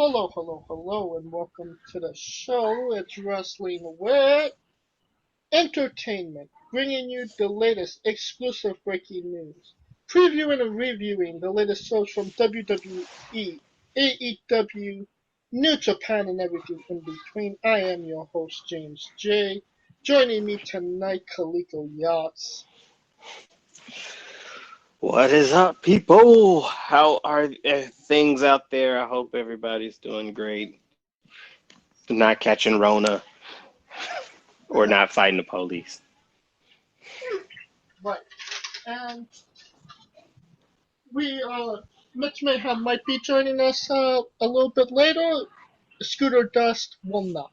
Hello, hello, hello, and welcome to the show. It's Wrestling with Entertainment, bringing you the latest exclusive breaking news, previewing and reviewing the latest shows from WWE, AEW, New Japan, and everything in between. I am your host, James J. Joining me tonight, Kaliko Yachts. What is up, people? How are things out there? I hope everybody's doing great. Not catching Rona or not fighting the police. Right, and we, Mitch Mayhem might be joining us a little bit later. Scooter Dust will not.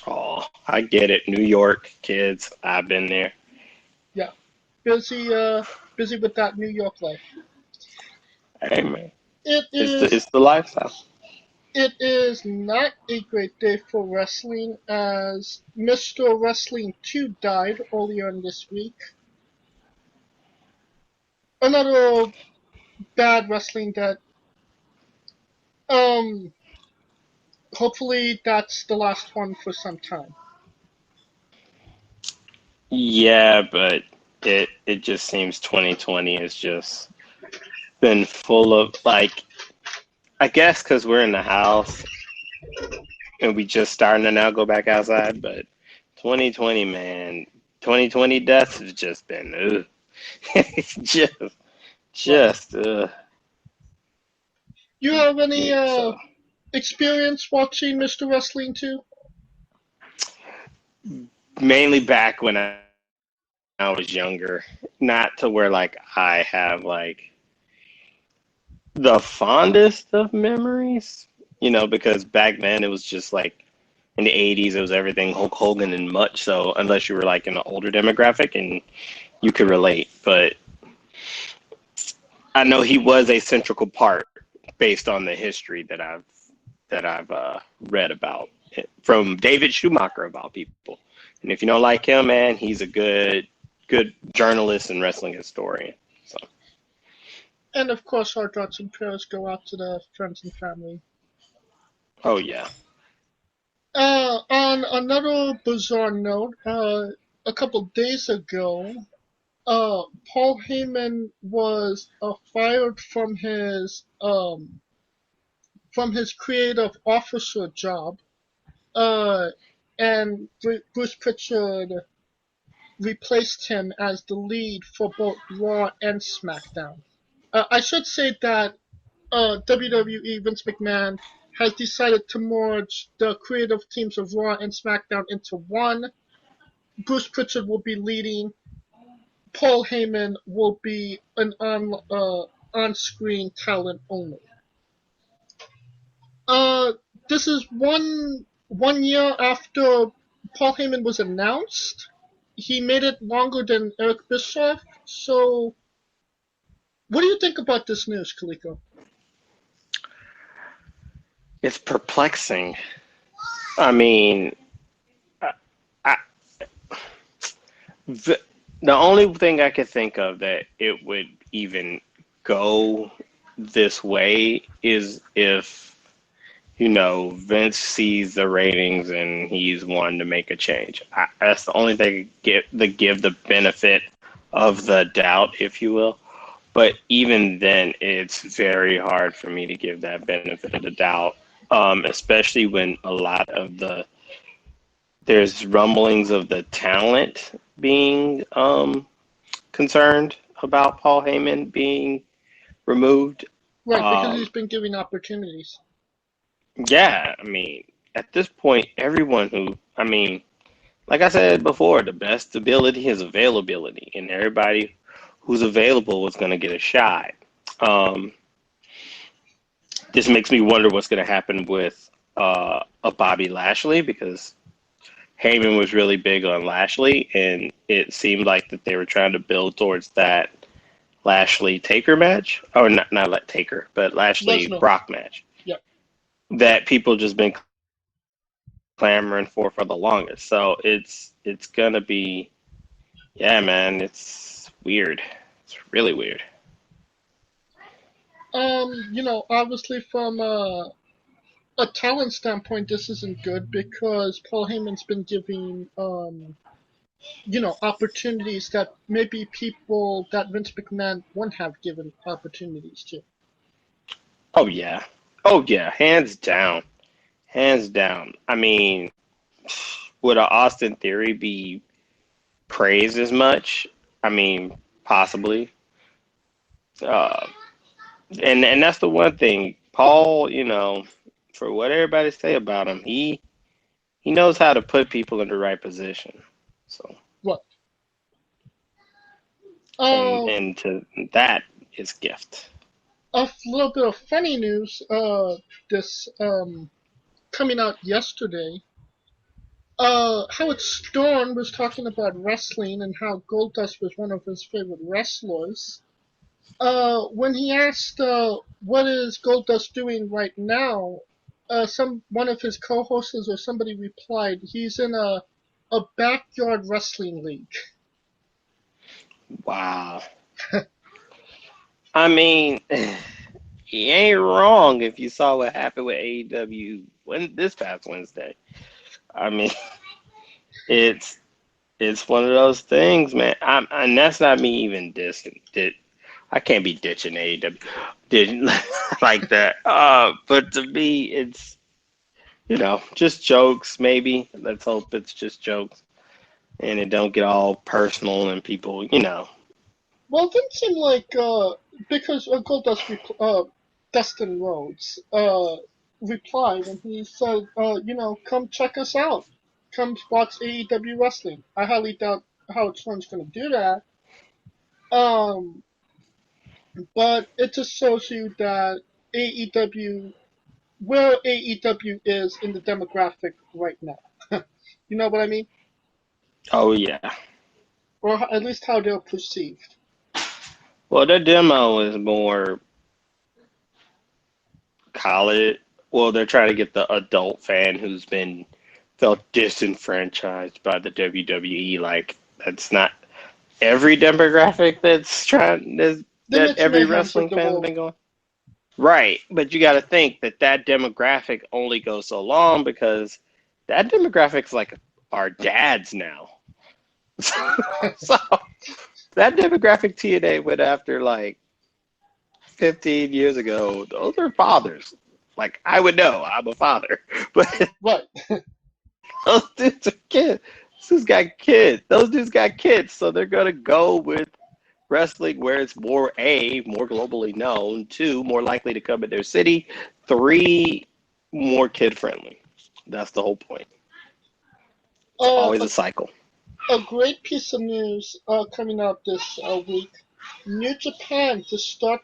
Oh, I get it. New York kids. I've been there. Yeah, busy with that New York life. Hey, man. It It's the, is it's the lifestyle. it is not a great day for wrestling as Mr. Wrestling 2 died earlier in this week. Another bad wrestling that um hopefully that's the last one for some time. Yeah, but it just seems 2020 has just been full of, like, I guess because we're in the house and we just starting to now go back outside, but 2020, man, 2020 deaths have just been, ugh. It's Right. just, You have any so experience watching Mr. Wrestling 2? mainly back when I was younger, not to where like I have like the fondest of memories, because back then it was just like in the 80s, it was everything Hulk Hogan and much so, unless you were like in an older demographic and you could relate. But I know he was a central part based on the history that I've read about from David Schumacher about people. And if you don't like him, man, he's a good journalist and wrestling historian. So, And of course, our thoughts and prayers go out to the friends and family. oh yeah, On another bizarre note, a couple days ago, Paul Heyman was fired from his creative officer job, uh, and Bruce Pritchard replaced him as the lead for both Raw and SmackDown. I should say that WWE Vince McMahon has decided to merge the creative teams of Raw and SmackDown into one. Bruce Pritchard will be leading. Paul Heyman will be an on-screen talent only. Uh, this is one year after Paul Heyman was announced. He made it longer than Eric Bischoff. So, what do you think about this news, Kaliko? it's perplexing. I mean, I, I, the, the only thing I could think of that it would even go this way is if Vince sees the ratings and he's wanting to make a change. That's the only thing give the benefit of the doubt, if you will. But even then, it's very hard for me to give that benefit of the doubt, especially when there's rumblings of the talent being concerned about Paul Heyman being removed. Right, because Um, he's been given opportunities. yeah, I mean, at this point, like I said before, the best ability is availability, and everybody who's available was going to get a shot. Um, this makes me wonder what's going to happen with a Bobby Lashley because Heyman was really big on Lashley, and it seemed like that they were trying to build towards that Lashley Taker match, or not like Taker, but Lashley Lesnar. Brock match Yep. that people just been clamoring for the longest. So it's gonna be, yeah, man, it's weird. It's really weird. Obviously from a talent standpoint, this isn't good because Paul Heyman's been giving opportunities that maybe people that Vince McMahon wouldn't have given opportunities to. Oh yeah. Oh yeah. Hands down. Hands down. I mean, would a Austin Theory be praised as much? I mean, possibly. Uh, and that's the one thing. Paul, for what everybody say about him, he knows how to put people in the right position. So, What? and Uh, and to that is gift. a little bit of funny news. This coming out yesterday. Howard Stern was talking about wrestling and how Goldust was one of his favorite wrestlers. When he asked, what is Goldust doing right now, one of his co-hosts or somebody replied, he's in a backyard wrestling league. Wow. I mean, he ain't wrong if you saw what happened with AEW this past Wednesday. I mean, it's it's one of those things, man. And that's not me even dissing. I can't be ditching AEW, didn't like that. But to me, it's just jokes. Maybe let's hope it's just jokes, and it don't get all personal and people. Well, it didn't seem like, because Goldust, Dustin Rhodes, replied and he said, come check us out. Come watch AEW wrestling. I highly doubt Howard Stern's going to do that. Um, but it just shows you that AEW, where AEW is in the demographic right now. You know what I mean? Oh yeah. Or at least how they're perceived. Well, the demo is more college. Well, they're trying to get the adult fan who's been felt disenfranchised by the WWE. Like that's not every demographic The that Mitch every Mayhems of wrestling the fan's world. been going. Right, but you got to think that demographic only goes so long because that demographic's like our dads now. So that demographic TNA went after like 15 years ago. Those are fathers. Like I would know, I'm a father, but Right. those dudes are kids. Those dudes got kids. Those dudes got kids, so they're gonna go with wrestling where it's more globally known, two, more likely to come in their city, three, more kid friendly. That's the whole point. It's Uh, always a, a cycle. a great piece of news coming out this week. New Japan to start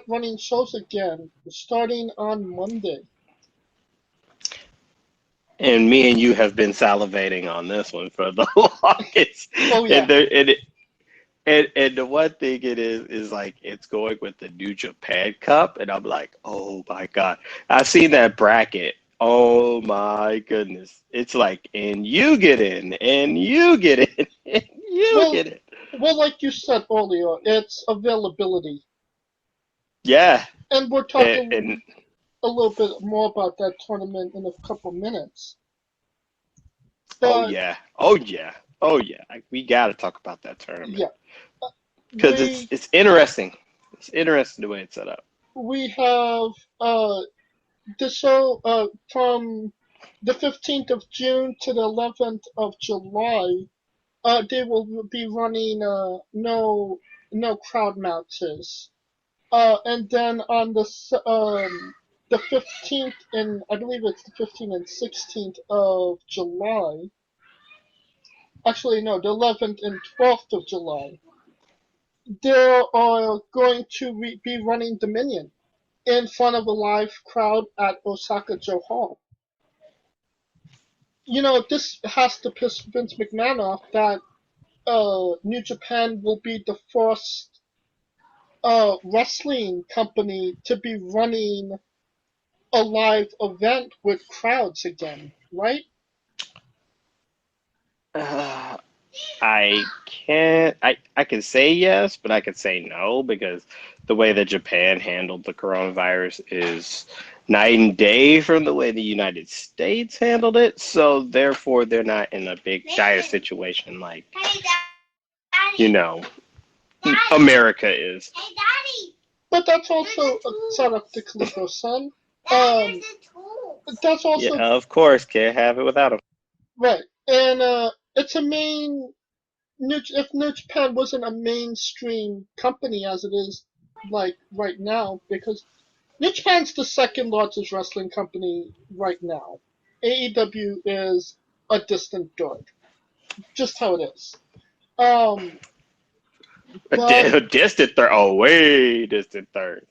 running shows again, starting on Monday. And me and you have been salivating on this one for the longest. Oh And yeah. there, and the one thing it is like it's going with the New Japan Cup, and I'm like, oh my God. I've seen that bracket. Oh my goodness. It's like, and you get in, and you get in, and you Well, get in. well, like you said earlier, it's availability, Yeah. and we're And talking a little bit more about that tournament in a couple minutes. oh But yeah. Oh yeah. Oh yeah. We gotta talk about that tournament. yeah, Because it's we it's interesting. It's interesting the way it's set up. we have the show from the 15th of June to the 11th of July. They will be running no crowd matches. And then on the 15th and I believe it's the 15th and 16th of July. Actually, no, the 11th and 12th of July. They are going to be running Dominion in front of a live crowd at Osaka-jo Hall. This has to piss Vince McMahon off that New Japan will be the first wrestling company to be running a live event with crowds again, right? I can't. I can say yes, but I could say no because the way that Japan handled the coronavirus is night and day from the way the United States handled it. So therefore, they're not in a big dire situation like you know America is. But that's also a sort of the Calico's son. Um, that's Yeah, also of course, can't have it without them. right, and it's a main. If New Japan wasn't a mainstream company as it is like right now, because New Japan's the second largest wrestling company right now. AEW is a distant third, just how it is. Um, but A distant third. Oh, way distant third.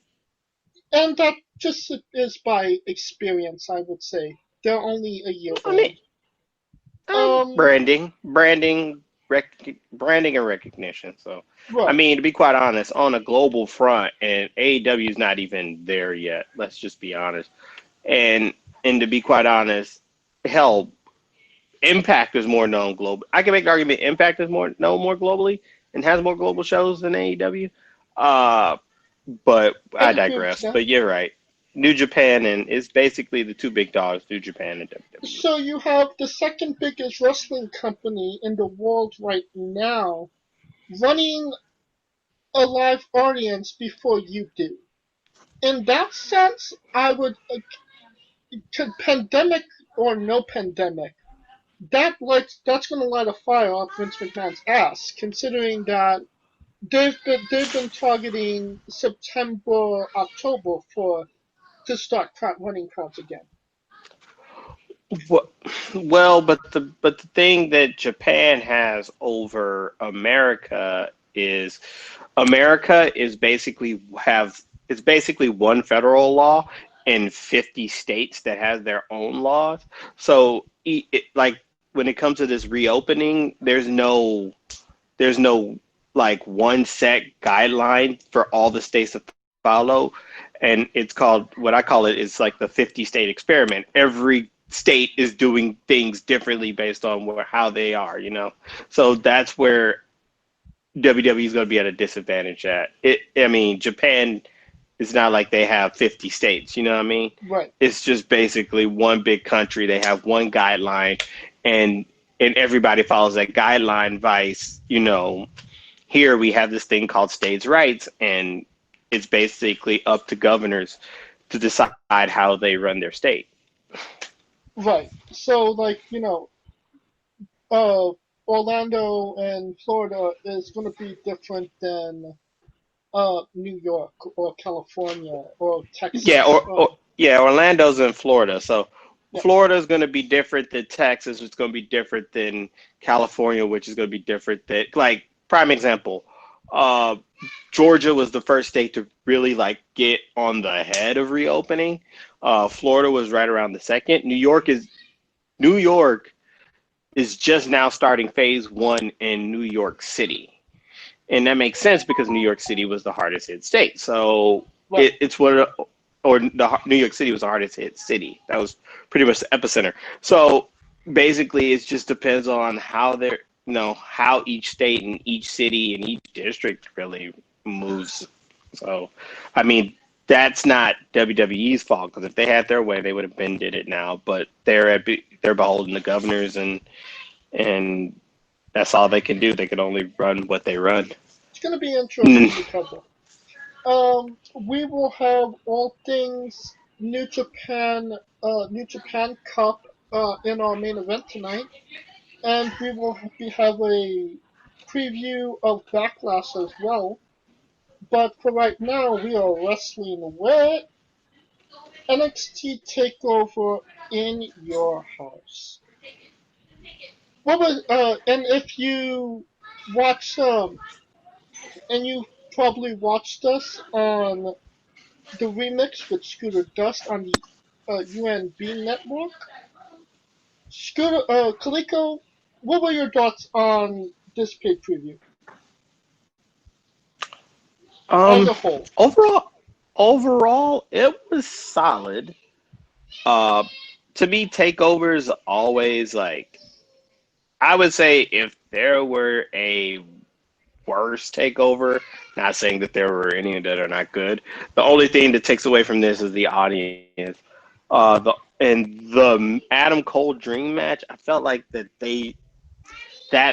and that just is by experience, I would say. They're only a year I mean, old. Um, branding and recognition. So, I right. mean, to be quite honest, on a global front, and AEW is not even there yet. Let's just be honest. And to be quite honest, hell, Impact is more known globally. I can make the argument Impact is more known more globally and has more global shows than AEW. Uh, but I I'd agree with digress. that. But you're right. New Japan and it's basically the two big dogs, New Japan and WWE. So you have the second biggest wrestling company in the world right now running a live audience before you do. In that sense, I would, pandemic or no pandemic, that's going to light a fire up Vince McMahon's ass, considering that they've been targeting September, October for to start running crowds again. Well, but the thing that Japan has over America is basically have it's basically one federal law and 50 states that has their own laws. So like when it comes to this reopening, there's no like one set guideline for all the states to follow, and it's called what I call it is like the 50 state experiment. Every state is doing things differently based on how they are, you know. So that's where WWE is going to be at a disadvantage. I mean, Japan is not like they have 50 states. You know what I mean? Right. It's just basically one big country. They have one guideline, and everybody follows that guideline. Vice, you know, here we have this thing called states' rights, and it's basically up to governors to decide how they run their state. Right. So, like, uh, Orlando and Florida is going to be different than New York or California or Yeah, Texas. Orlando's in Florida, so Yeah. Florida is going to be different than Texas. It's going to be different than California, which is going to be different than like prime example. Uh, Georgia was the first state to really like get on the head of reopening. Florida was right around the second. New York is just now starting phase one in New York City. And that makes sense because New York City was the hardest hit state. So Right. it's what, or New York City was the hardest hit city. That was pretty much the epicenter. So basically, it just depends on how they're, how each state and each city and each district really moves. So, I mean, that's not WWE's fault because if they had their way, they would have been did it now. But they're beholden to governors and that's all they can do. They can only run what they run. It's going to be interesting to cover. We will have all things New Japan Cup in our main event tonight, and we will have a preview of Backlash as well. But for right now, we are wrestling with NXT Takeover in your house. What was and if you watch and you probably watched us on the remix with Scooter Dust on the UNB network. Scooter Kaliko, what were your thoughts on this pay preview as Um, a whole? overall, it was solid. Uh, to me, takeovers always like I would say if there were a worse takeover, not saying that there were any that are not good. The only thing that takes away from this is the audience. The Adam Cole Dream match, I felt like that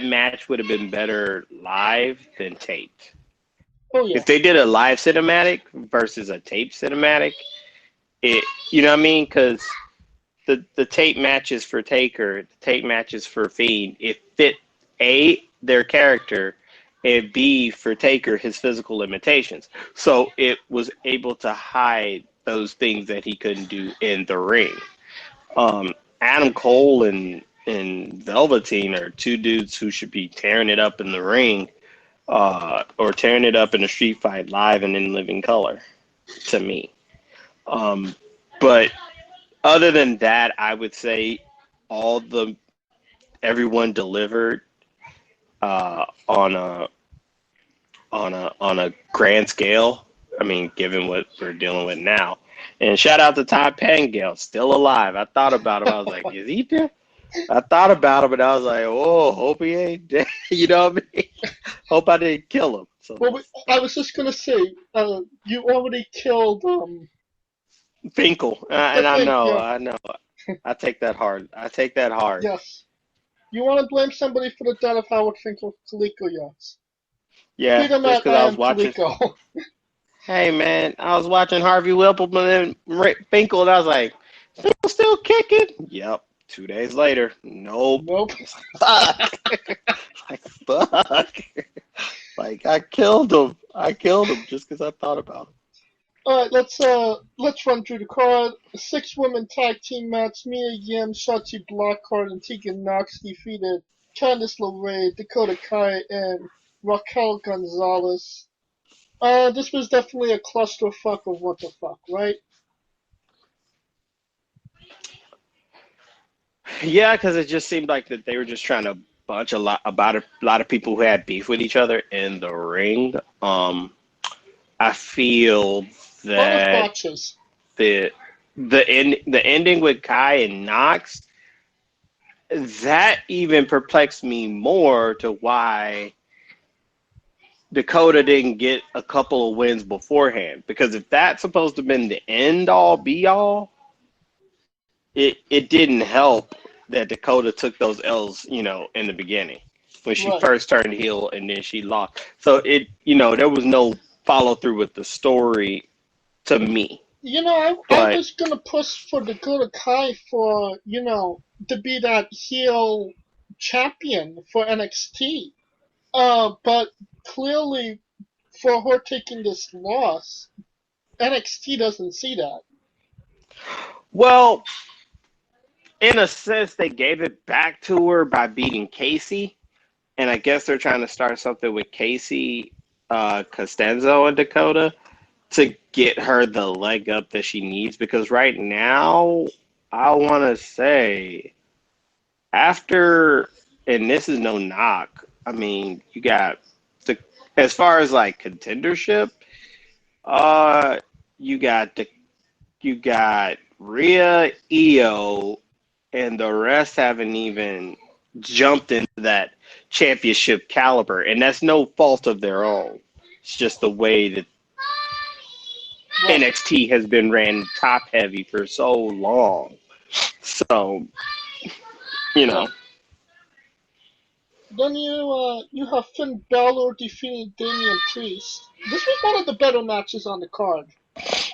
match would have been better live than taped. Oh yeah. If they did a live cinematic versus a tape cinematic, it you know what I mean? Because the tape matches for Taker, the tape matches for Fiend, it fit A, their character, and B, for Taker, his physical limitations. So it was able to hide those things that he couldn't do in the ring. Adam Cole and Velveteen are two dudes who should be tearing it up in the ring, or tearing it up in a street fight live and in living color, to me. But other than that, I would say everyone delivered on a grand scale. I mean, given what we're dealing with now. And shout out to Todd Pettengill, still alive. I thought about him. I was like, is he dead? I thought about him, and I was like, oh, hope he ain't dead. You know what I mean? Hope I didn't kill him. So Well, I was just gonna say, you already killed Finkel, I and I think know, yeah, I know. I take that hard. I take that hard. yes. You want to blame somebody for the death of Howard Finkel, Coleco, yes. Yeah, Tweet him just at because I I am was watching. Coleco. Hey, man, I was watching Harvey Whippleman and Finkel, and I was like, Finkel still kicking? Yep. 2 days later, nope. Nope. Fuck. Like, fuck. Like, I killed him. I killed him just because I thought about him. All right, let's run through the card. A 6-woman tag team match. Mia Yim, Shotzi Blackheart, and Tegan Knox defeated Candice LeRae, Dakota Kai, and Raquel Gonzalez. This was definitely a clusterfuck of what the fuck, right? Yeah, because it just seemed like that they were just trying to bunch a lot of people who had beef with each other in the ring. I feel Lot of that botches. the ending with Kai and Knox, that even perplexed me more to why Dakota didn't get a couple of wins beforehand. Because if that's supposed to have been the end all be all, it didn't help that Dakota took those L's, in the beginning when she Right. first turned heel and then she lost. So there was no follow through with the story to me. I But was gonna push for Dakota Kai for, to be that heel champion for NXT. But clearly for her taking this loss, NXT doesn't see that. well, in a sense, they gave it back to her by beating Casey, and I guess they're trying to start something with Casey, Costanzo, and Dakota to get her the leg up that she needs. Because right now, I want to say after, and this is no knock. I mean, you got as far as like contendership, uh, you got Rhea, Io, and the rest haven't even jumped into that championship caliber, and that's no fault of their own. It's just the way that Right. NXT has been ran top heavy for so long. So, you Yeah. know, Then you have Finn Balor defeating Damian Priest. This was one of the better matches on the card.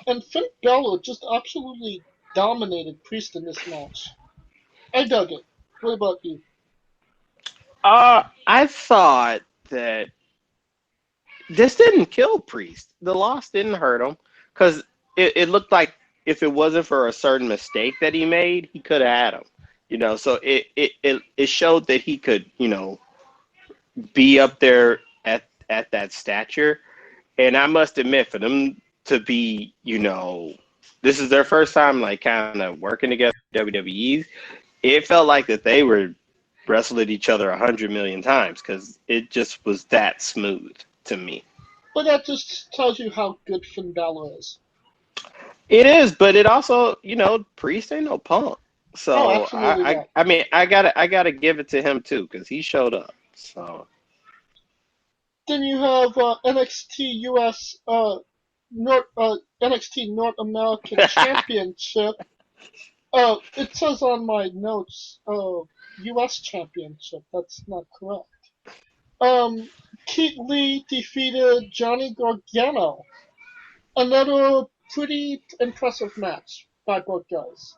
And Finn Balor just absolutely dominated Priest in this match. I dug it. What about you? I thought that this didn't kill Priest. The loss didn't hurt him because it looked like if it wasn't for a certain mistake that he made, he could have had him. So it showed that he could, be up there at that stature. And I must admit, for them to be, this is their first time like kind of working together WWE. It felt like that they were wrestled each other 100 million times because it just was that smooth to me. But that just tells you how good Finn Balor is. It is, but it also, Priest ain't no punk. Oh, So absolutely not. I mean, I gotta give it to him too because he showed up. So Then you have NXT US NXT North American Championship. It says on my notes, US Championship. That's not correct. Keith Lee defeated Johnny Gargano. Another pretty impressive match by both guys.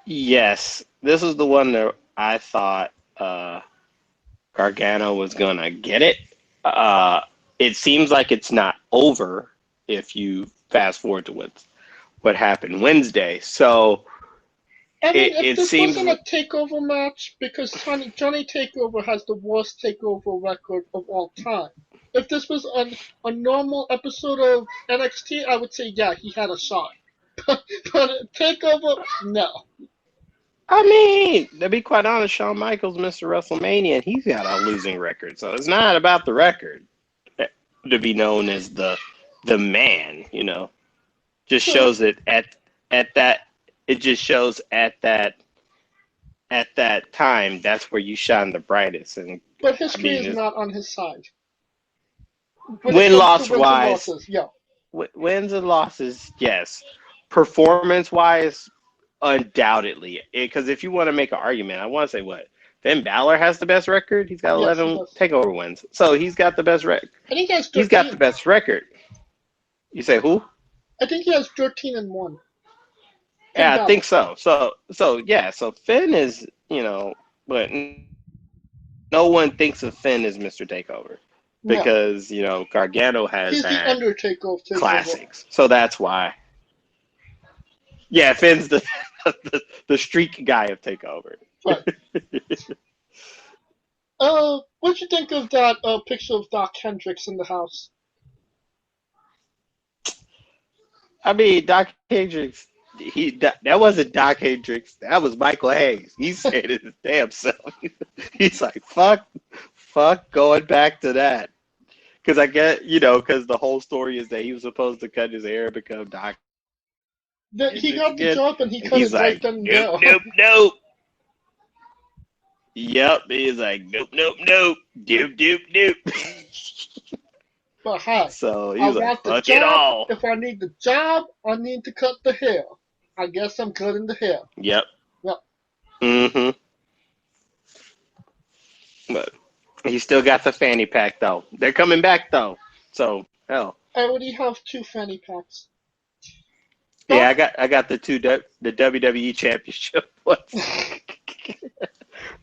yes, this is the one that I thought Gargano was gonna get it. Uh, it seems like it's not over if you fast forward to what happened Wednesday. So I mean, if it this seems wasn't a takeover match, because Johnny Takeover has the worst takeover record of all time. If this was a normal episode of NXT, I would say, yeah, he had a shot. But takeover, no. I mean, to be quite honest, Shawn Michaels, Mr. WrestleMania, and he's got a losing record. So it's not about the record to be known as the man, you know. Just True, shows it at that it just shows at that time that's where you shine the brightest. And but I history mean, is it's, not on his side. When it win comes to loss wins and wise, losses, yeah. wins and losses, yes. Performance wise, undoubtedly. Because if you want to make an argument, I want to say what Finn Balor has the best record. He's got Yes, he 11 does. takeover wins, so he's got the best record. I think he has He's got the 13. best record. You say who? I think he has 13 and 1. Finn Yeah, I Balor. think so. So yeah. So Finn is, but no one thinks of Finn as Mr. Takeover No. because Gargano has He's the had Undertaker of takeover. classics, so that's why. Yeah, Finn's the the streak guy of Takeover. Right. What'd you think of that picture of Doc Hendricks in the house? I mean, Doc Hendricks. That wasn't Doc Hendricks. That was Michael Hayes. He said it his damn self. He's like, fuck, going back to that. Because I get, because the whole story is that he was supposed to cut his hair and become Doc He Hendricks got the again, job and he and cut he's it right like, then and nope, there. nope, nope. Yep, he's like, nope, nope, nope, doop, doop, doop. But hi, So I he's like, want the fuck it job. all. If I need the job, I need to cut the hair. I guess I'm cutting the hair. Yep. Yep. Mm-hmm. But he still got the fanny pack though. They're coming back though. So hell. I already have 2 fanny packs. Yeah, Doc, I got the WWE Championship ones.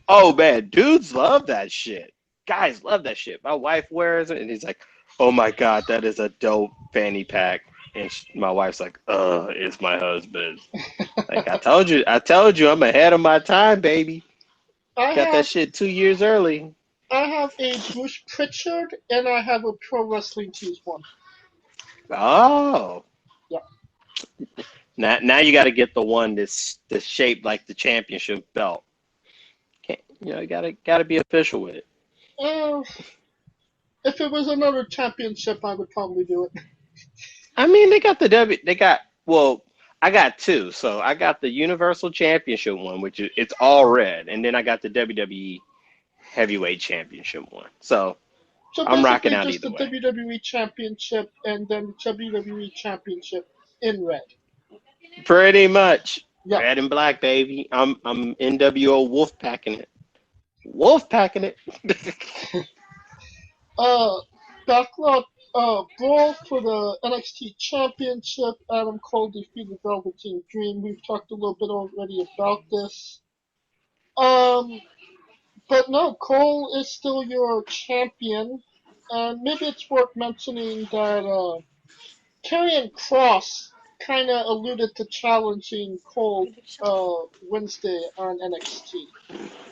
Oh man, dudes love that shit. Guys love that shit. My wife wears it, and he's like, "Oh my god, that is a dope fanny pack." And my wife's like, it's my husband." Like I told you, I'm ahead of my time, baby. I Got that have shit 2 years early. I have a Bruce Pritchard and I have a Pro Wrestling Tees one. Oh, Yeah. now you got to get the one that's shaped like the championship belt. You gotta be official with it. Uh, if it was another championship, I would probably do it. I mean, well, I got two. So I got the Universal Championship one, which it's all red, and then I got the WWE Heavyweight Championship one. So So I'm rocking basically, out just either the way. WWE Championship and then WWE Championship in red. Pretty much Yeah. red and black, baby. I'm NWO Wolf packing it. Wolf packing it. Backlot brawl for the NXT Championship. Adam Cole defeated Velveteen Dream. We've talked a little bit already about this. But no, Cole is still your champion. And maybe it's worth mentioning that Karrion Kross kind of alluded to challenging Cole Wednesday on NXT,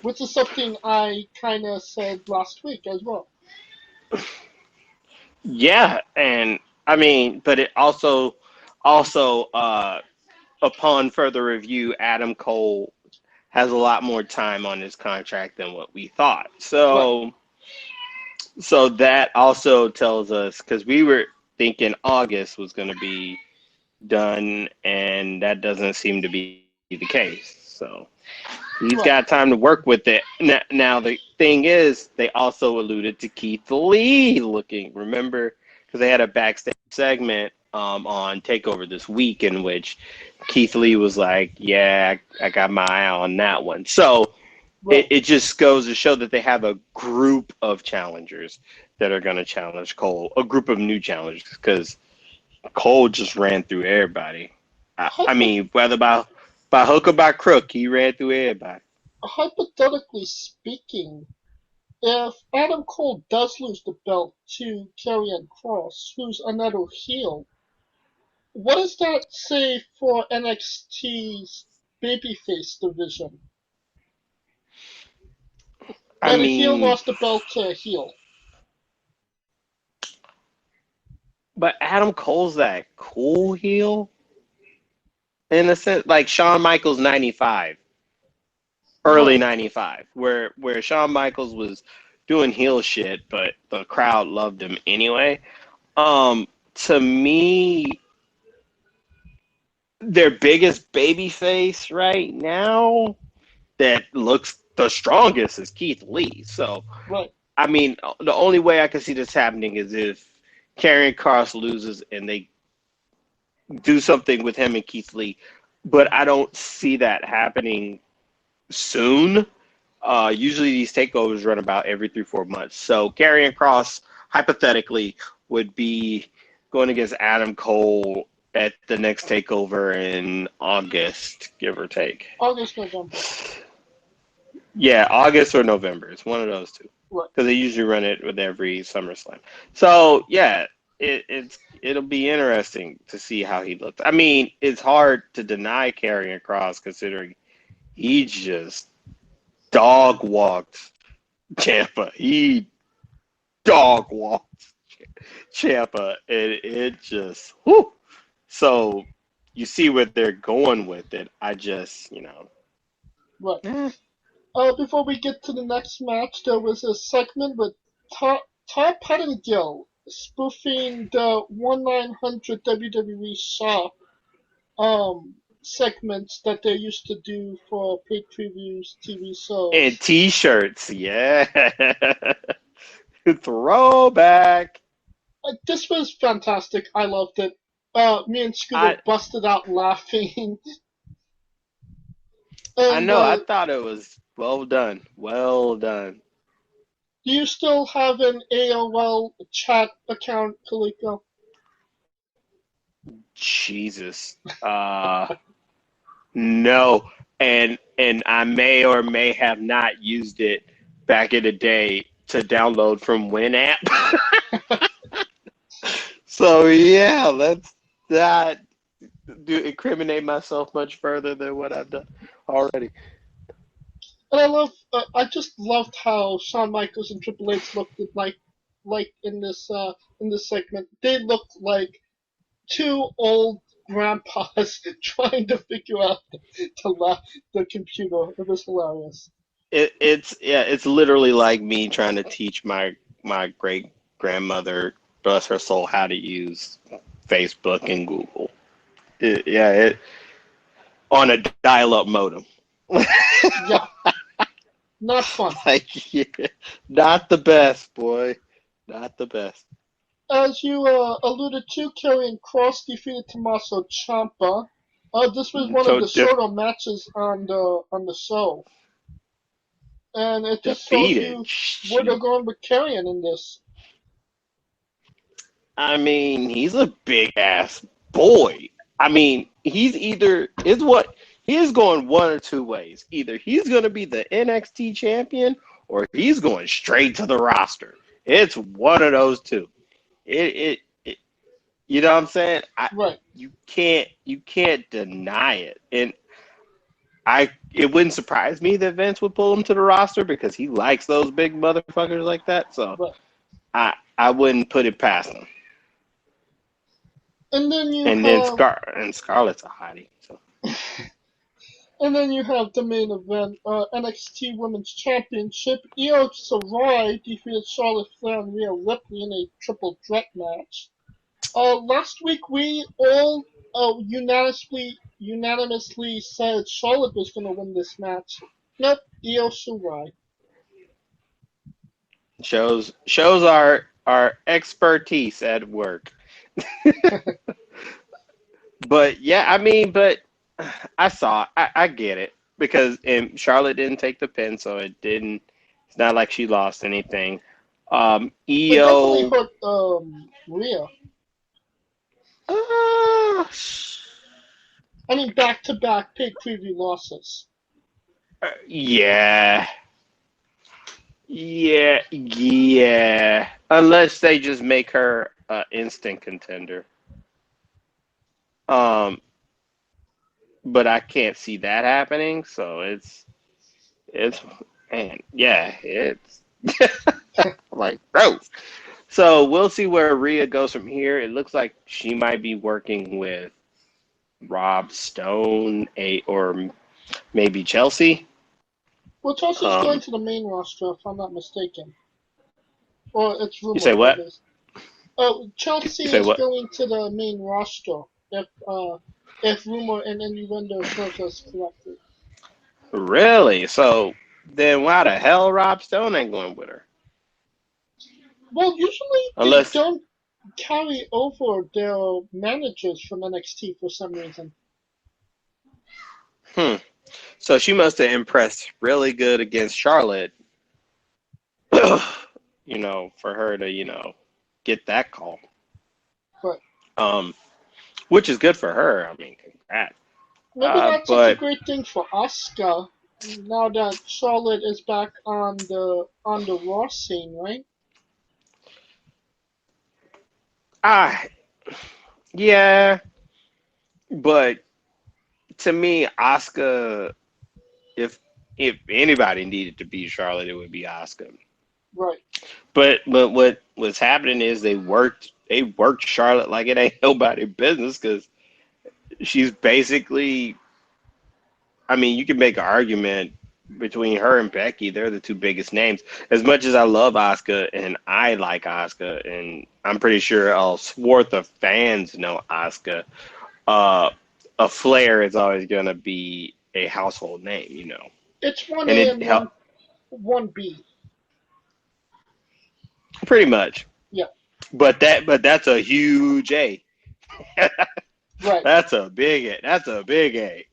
which is something I kind of said last week as well. Yeah, and I mean, but it also upon further review, Adam Cole has a lot more time on his contract than what we thought. Right. So that also tells us, because we were thinking August was going to be done, and that doesn't seem to be the case. So he's Right. got time to work with it. Now the thing is, they also alluded to Keith Lee looking. Remember, because they had a backstage segment on Takeover this week in which Keith Lee was like, "Yeah, I got my eye on that one." So Right. it just goes to show that they have a group of challengers that are going to challenge Cole, a group of new challengers, because Cole just ran through everybody. I Hypo- mean, whether by hook or by crook, he ran through everybody. Hypothetically speaking, if Adam Cole does lose the belt to Karrion Kross, who's another heel, what does that say for NXT's babyface division? I That a heel mean, lost the belt to a heel. but Adam Cole's that cool heel in a sense, like Shawn Michaels '95, early Right. '95, where Shawn Michaels was doing heel shit, but the crowd loved him anyway. To me, their biggest baby face right now that looks the strongest is Keith Lee. So, Right. I mean, the only way I can see this happening is if Karrion Kross loses and they do something with him and Keith Lee. But I don't see that happening soon. Usually these takeovers run about every 3-4 months. So Karrion Kross, hypothetically, would be going against Adam Cole at the next takeover in August, give or take. August, November. Yeah, August or November. It's one of those two. Right. Because they usually run it with every SummerSlam. So yeah, it'll be interesting to see how he looks. I mean, it's hard to deny Karrion Kross considering he just dog walked Ciampa. He dog walked Ciampa, and it just whew. So you see where they're going with it. I just, Right. eh. Before we get to the next match, there was a segment with Todd Pettingill spoofing the 1-900 WWE shop segments that they used to do for paid previews, TV And shows. T-shirts, yeah, throwback. This was fantastic. I loved it. Me and Scooter I busted out laughing. I And know. I thought it was well done. Well done. do you still have an AOL chat account, Kaliko? Jesus. No. And I may or may have not used it back in the day to download from Winamp. So yeah, let's not incriminate myself much further than what I've done already. And I just loved how Shawn Michaels and Triple H looked like in this segment. They looked like two old grandpas trying to figure out the computer. It was hilarious. It's literally like me trying to teach my great grandmother, bless her soul, how to use Facebook and Google. It on a dial-up modem. Yeah, not fun. Like, yeah, not the best, boy, not the best. As you alluded to, Karrion Kross defeated Tommaso Ciampa. This was one of So the shorter matches on the show, and it just shows defeated. you where they're Shoot. going with Karrion in this. I mean, he's a big ass boy. I mean, he's either is what he is going one or two ways. Either he's going to be the NXT champion or he's going straight to the roster. It's one of those two. It you know what I'm saying? Right. You can't deny it. And it wouldn't surprise me that Vince would pull him to the roster because he likes those big motherfuckers like that. So Right. I wouldn't put it past him. And then you And then have Scarlett's a hottie. So and then you have the main event, NXT Women's Championship. Io Shirai defeated Charlotte Flair and Rhea Ripley in a triple threat match. Last week we all unanimously said Charlotte was going to win this match. Nope, Io Shirai. Shows our expertise at work. But yeah, I mean, but I get it because Charlotte didn't take the pin, so it didn't. It's not like she lost anything. It definitely EO, hurt Rhea. uh, I mean, back-to-back pay preview losses. yeah, yeah. Unless they just make her an instant contender. Um, but I can't see that happening. So it's and yeah, it's like bro. So we'll see where Rhea goes from here. It looks like she might be working with Rob Stone, or maybe Chelsea. Well, Chelsea's going Um, to the main roster, if I'm not mistaken. Or it's you say rumored, that what? is. Oh, Chelsea You say is what? going to the main roster, if rumor and innuendo serves us correctly. Really? So then why the hell Rob Stone ain't going with her? Well, usually they Unless, don't carry over their managers from NXT for some reason. hmm. So she must have impressed really good against Charlotte, for her to, get that call. But Um, which is good for her. I mean, congrats. maybe not such a But great thing for Asuka now that Charlotte is back on the Raw scene, right? I, yeah, but to me, Asuka, if anybody needed to beat Charlotte, it would be Asuka. Right. But what was happening is they worked Charlotte like it ain't nobody business because she's basically. I mean, you can make an argument between her and Becky. They're the two biggest names. As much as I love Asuka and I like Asuka, and I'm pretty sure a swath of fans know Asuka. Uh, a Flair is always gonna be a household name. It's one And A it and helped one B. pretty much. Yeah. But that's a huge A. Right. That's a big A. That's a big A.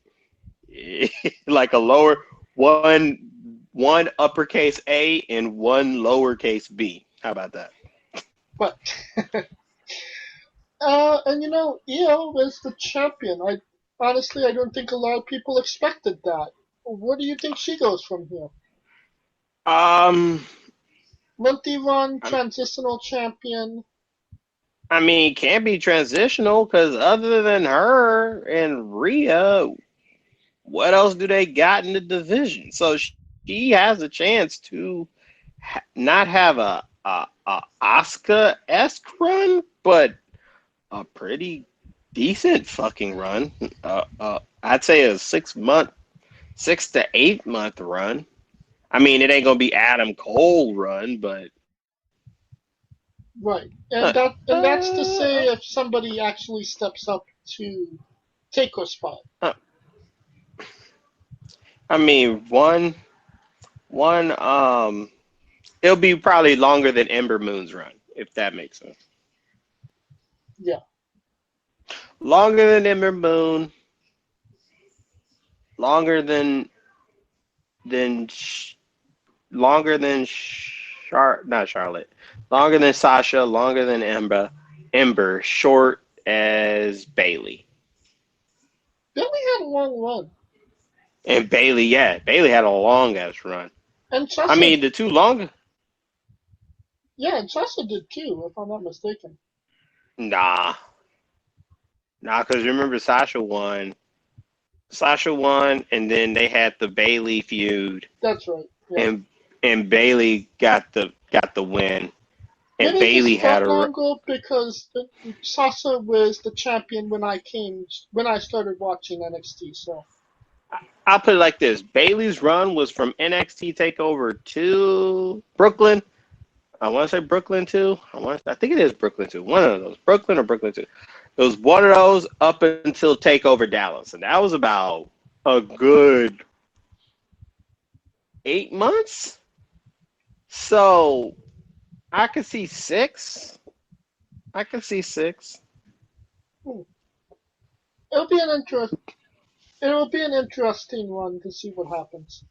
Like a lower one uppercase A and one lowercase B. How about that? But and Io is the champion. I don't think a lot of people expected that. Where do you think she goes from here? Um, Multi-run I, transitional champion. I mean, can't be transitional because other than her and Rhea, what else do they got in the division? So she has a chance to not have a Asuka esque run, but a pretty decent fucking run. I'd say a 6 month, 6 to 8 month run. I mean, it ain't gonna be Adam Cole run, but Right. uh, And that's to uh, say if somebody actually steps up to take her spot. uh, I mean, one, it'll be probably longer than Ember Moon's run, if that makes sense. Yeah. Longer than Ember Moon, longer than longer than not Charlotte, longer than Sasha, longer than Ember, short as Bailey. Billy had a long run. And Bailey, yeah, Bailey had a long ass run. And I Sasha, mean, the two long, yeah, and Sasha did too, if I'm not mistaken. nah, because remember Sasha won, and then they had the Bailey feud, That's right. Yeah. and Bailey got the win, and Maybe it just Bailey had felt a. longer because Sasha was the champion when I started watching NXT. So I'll put it like this: Bailey's run was from NXT Takeover to Brooklyn. I want to say Brooklyn too. I think it is Brooklyn too. One of those, Brooklyn or Brooklyn too. It was one of those up until Takeover Dallas, and that was about a good 8 months. So I could see six. I could see six. Hmm. It'll be an interest. It'll be an interesting one to see what happens.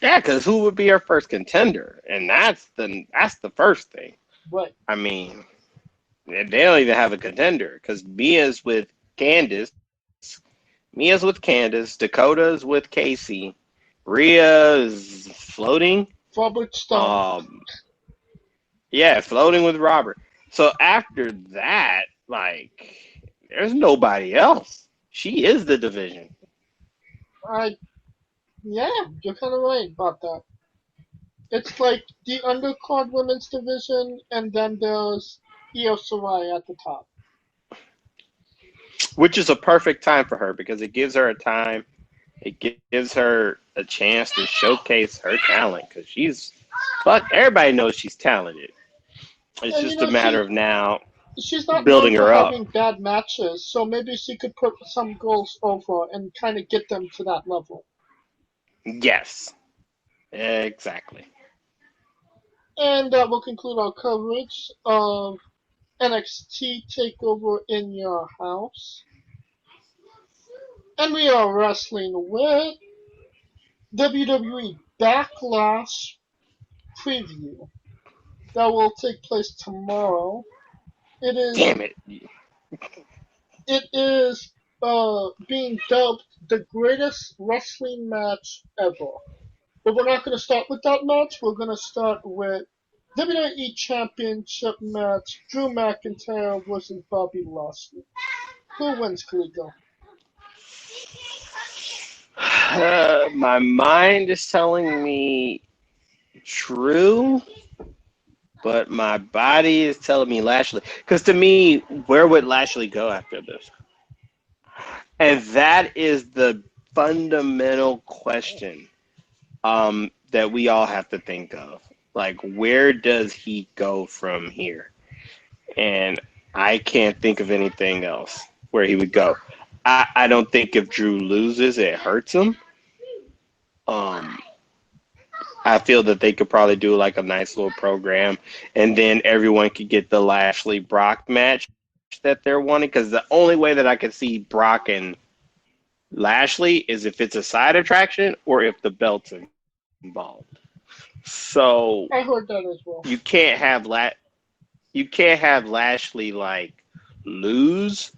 Yeah, because who would be our first contender? And that's the first thing. Right. I mean, they don't even have a contender because Mia's with Candace, Dakota's with Casey, Rhea is floating. Robert Stone. Um, yeah, floating with Robert. So after that, like, there's nobody else. She is the division. I Yeah, you're kind of right about that. It's like the undercard women's division, and then there's Io Shirai at the top. Which is a perfect time for her because it gives her a time. It gives her a chance to showcase her talent because fuck, everybody knows she's talented. It's And just a matter of now she's not known building for her up. having bad matches, so maybe she could put some girls over and kind of get them to that level. Yes, exactly. And that will conclude our coverage of NXT Takeover in Your House. And we are wrestling with WWE Backlash preview that will take place tomorrow. It is Damn it. it is being dubbed the greatest wrestling match ever. But we're not going to start with that match. We're going to start with WWE Championship match: Drew McIntyre versus Bobby Lashley. Who wins, Kaligo? My mind is telling me Drew, but my body is telling me Lashley. Because to me, where would Lashley go after this? And that is the fundamental question that we all have to think of. Like, where does he go from here? And I can't think of anything else where he would go. I don't think if Drew loses, it hurts him. Um, I feel that they could probably do like a nice little program, and then everyone could get the Lashley Brock match that they're wanting. Because the only way that I could see Brock and Lashley is if it's a side attraction or if the belt's involved. So I heard that as well. you can't have Lashley like lose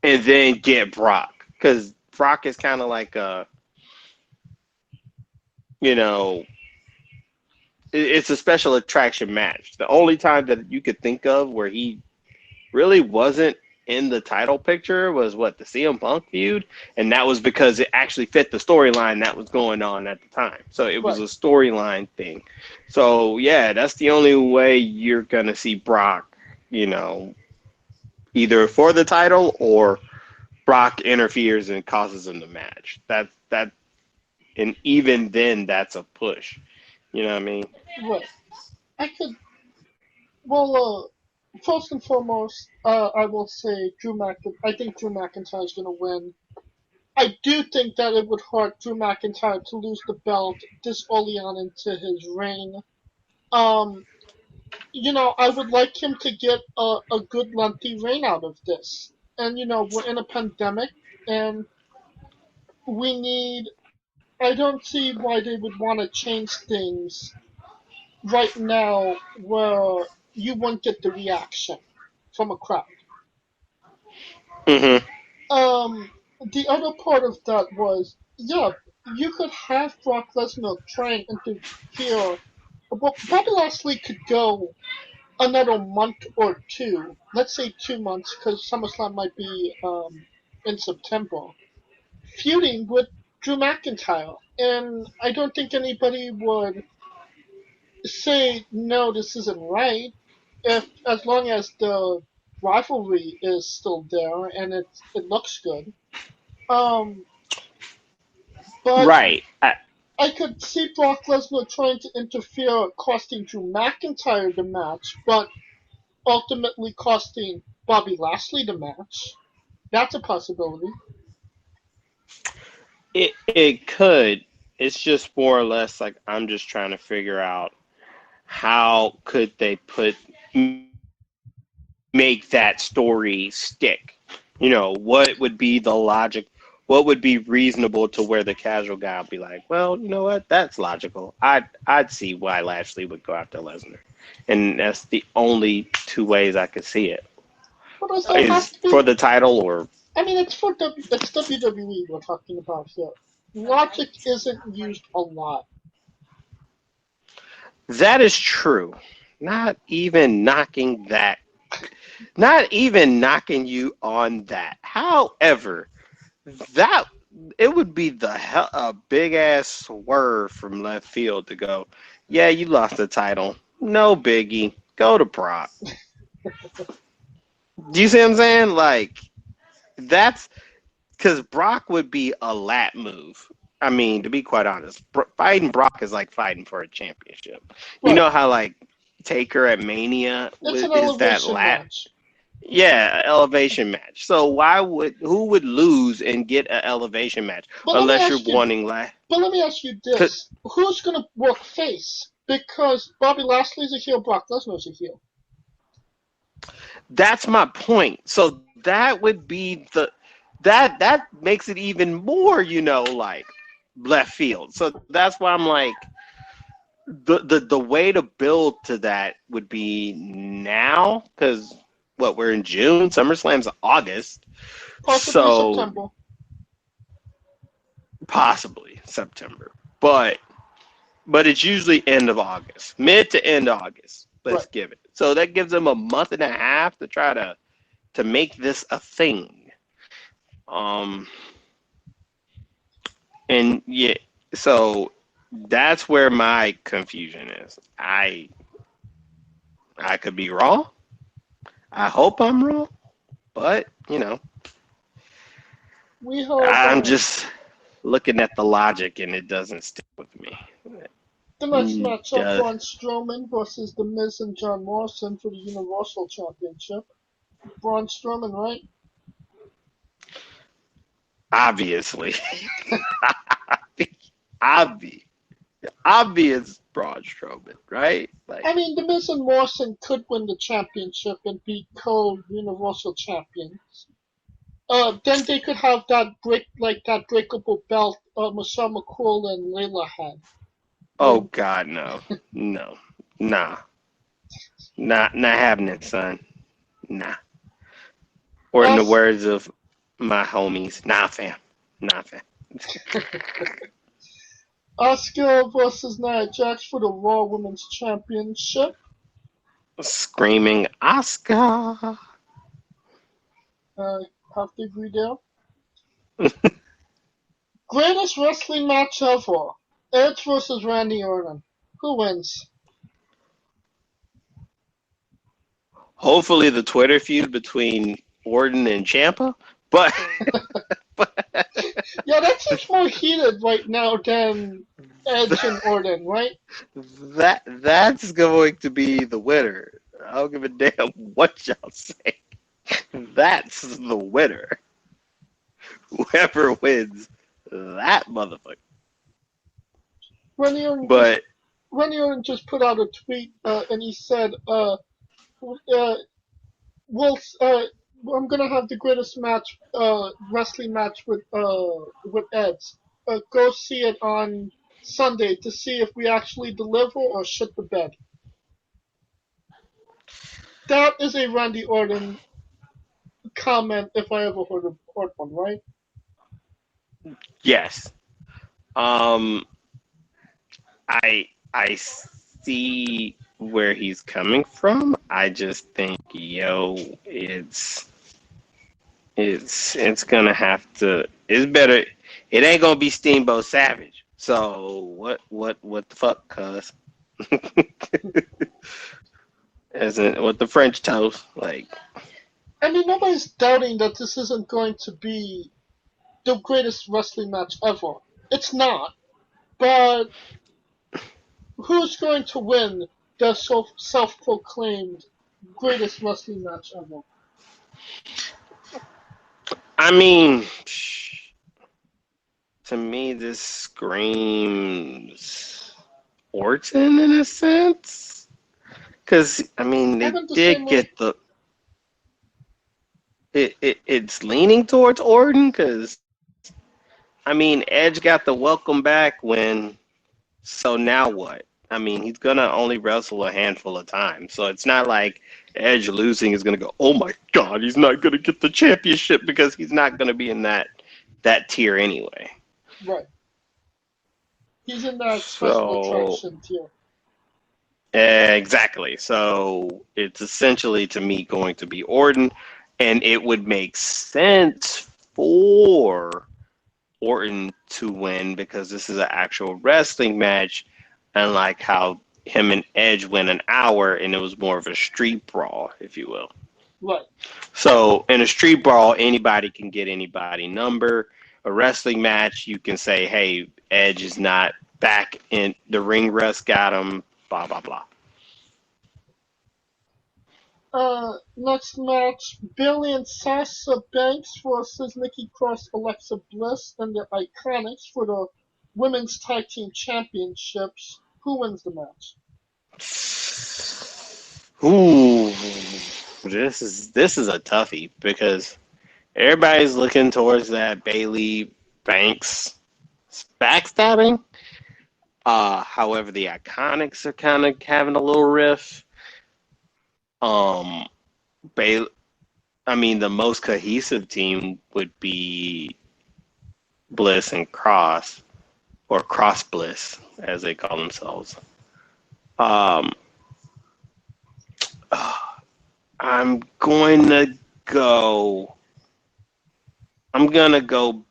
and then get Brock because Brock is kind of like you know, it's a special attraction match. The only time that you could think of where he really wasn't in the title picture was the CM Punk feud, and that was because it actually fit the storyline that was going on at the time. So it was Right. a storyline thing. So yeah, that's the only way you're gonna see Brock, either for the title or Brock interferes and causes him the match. That, and even then, that's a push. You know what I mean? Right. I could. Well, first and foremost, I will say I think Drew McIntyre is going to win. I do think that it would hurt Drew McIntyre to lose the belt this early on into his reign. Um, I would like him to get a good lengthy reign out of this. And we're in a pandemic, and we need. I don't see why they would want to change things right now where you won't get the reaction from a crowd. Mm-hmm. The other part of that was, yeah, you could have Brock Lesnar try and interfere. But Bobby Lashley could go another month or two, let's say 2 months, because SummerSlam might be in September, feuding with Drew McIntyre. And I don't think anybody would say, no, this isn't right, as long as the rivalry is still there and it looks good. Um, but Right. I could see Brock Lesnar trying to interfere, costing Drew McIntyre the match, but ultimately costing Bobby Lashley the match. That's a possibility. It could. It's just more or less like I'm just trying to figure out how could they make that story stick. What would be the logic? What would be reasonable to where the casual guy would be like, well, you know what? That's logical. I'd see why Lashley would go after Lesnar, and that's the only two ways I could see it But does there have is to for be? the title or I mean, it's WWE we're talking about here. Logic isn't used a lot. that is true. Not even knocking that. Not even knocking you on that. However, that it would be a big ass swerve from left field to go, yeah, you lost the title. No biggie. Go to Brock. Do you see what I'm saying? Like, that's because Brock would be a lat move. I mean, to be quite honest, fighting Brock is like fighting for a championship. You Right. know how, like, Taker at Mania It's an is that elevation lat? match. Yeah, elevation match. So who would lose and get an elevation match But let me unless you're ask you. wanting But let me ask you Cause this: who's gonna work face? Because Bobby Lashley's a heel, Brock Lesnar's a heel. that's my point. So that would be that makes it even more, like left field. So that's why I'm like the way to build to that would be now because we're in June, SummerSlam's August, Possibly so September. possibly September, but it's usually end of August, mid to end of August. Right. Let's give it. So that gives them a month and a half to try to make this a thing. Um, and yeah, so that's where my confusion is. I could be wrong. I hope I'm wrong, but We have I'm just looking at the logic and it doesn't stick with me. the next matchup: Duh. Braun Strowman versus The Miz and John Morrison for the Universal Championship. Braun Strowman, right? Obviously, obvious, obvious Braun Strowman, right? Like, I mean, The Miz and Morrison could win the championship and be co-Universal champions. Then they could have that breakable belt Michelle McCool and Layla had. oh When God, no, no, nah, not happening, son. Nah. Or in the Us words of my homies, nah, fam, nah, fam. Asuka versus Nia Jax for the Raw Women's Championship. Screaming Oscar. Uh, have to agree there. Greatest wrestling match ever: Edge versus Randy Orton. Who wins? Hopefully, the Twitter feud between Orton and Champa, but Yeah, that seems more heated right now than Edge and Orton, right? that's going to be the winner. I don't give a damn what y'all say. That's the winner. Whoever wins, that motherfucker. Randy Orton just But Randy Orton just put out a tweet, and he said, "Well, I'm gonna have the greatest wrestling match with Edge. Go see it on Sunday to see if we actually deliver or shit the bed." That is a Randy Orton comment if I ever heard one, right? yes, um, I see where he's coming from. I just think, it's gonna have to. It's better. It ain't gonna be Steamboat Savage. So what the fuck, cuz? Isn't what the French toast like? I mean, nobody's doubting that this isn't going to be the greatest wrestling match ever. It's not. But who's going to win the self-proclaimed greatest wrestling match ever? I mean, to me, this screams Orton in a sense. Because, I mean, I they went the same did way. get it's leaning towards Orton because, I mean, Edge got the welcome back when, so now what? I mean, he's going to only wrestle a handful of times. So it's not like Edge losing is going to go, oh my God, he's not going to get the championship because he's not going to be in that tier anyway. Right. He's in that special So, attraction tier. exactly. So it's essentially to me going to be Orton, and it would make sense for Orton to win because this is an actual wrestling match, unlike how him and Edge went an hour and it was more of a street brawl, if you will. Right. So in a street brawl, anybody can get anybody number. A wrestling match, you can say, hey, Edge is not back in the ring rust, got him, blah, blah, blah. Next match, Bailey and Sasha Banks versus Nikki Cross, Alexa Bliss, and the Iconics for the Women's Tag Team Championships. Who wins the match? Ooh, this is a toughie because everybody's looking towards that Bailey Banks backstabbing. However, the Iconics are kind of having a little riff. Um, Bailey, I mean, the most cohesive team would be Bliss and Cross, or Cross Bliss, as they call themselves. Um, I'm going to go. I'm gonna go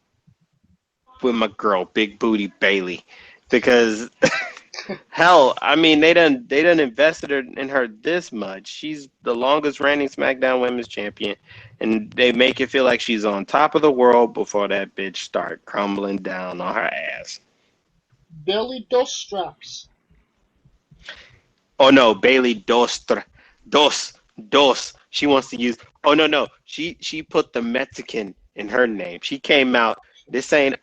with my girl, Big Booty Bailey, because hell, I mean they done invested in her this much. She's the longest reigning SmackDown Women's Champion, and they make it feel like she's on top of the world before that bitch start crumbling down on her ass. Bailey Dos Straps. Oh no, Bailey dos. She wants to use. Oh no. She put the Mexican in her name. She came out. This ain't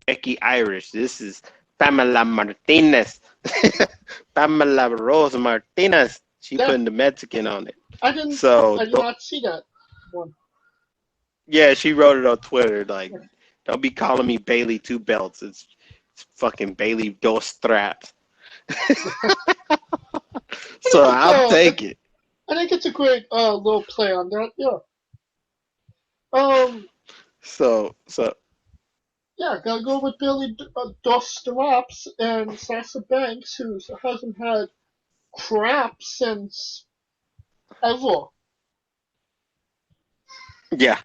Becky Irish. This is Pamela Martinez. Pamela Rose Martinez. She Damn, putting the Mexican on it. I didn't. So I did not see that one. yeah, she wrote it on Twitter. Like, don't be calling me Bailey Two Belts. It's fucking Bailey Dos Straps. I So think I'll take it. I think it's a great little play on that. Yeah. Um. So Yeah, gotta go with Bailey Dos Straps and Sasha Banks, who hasn't had crap since ever. yeah.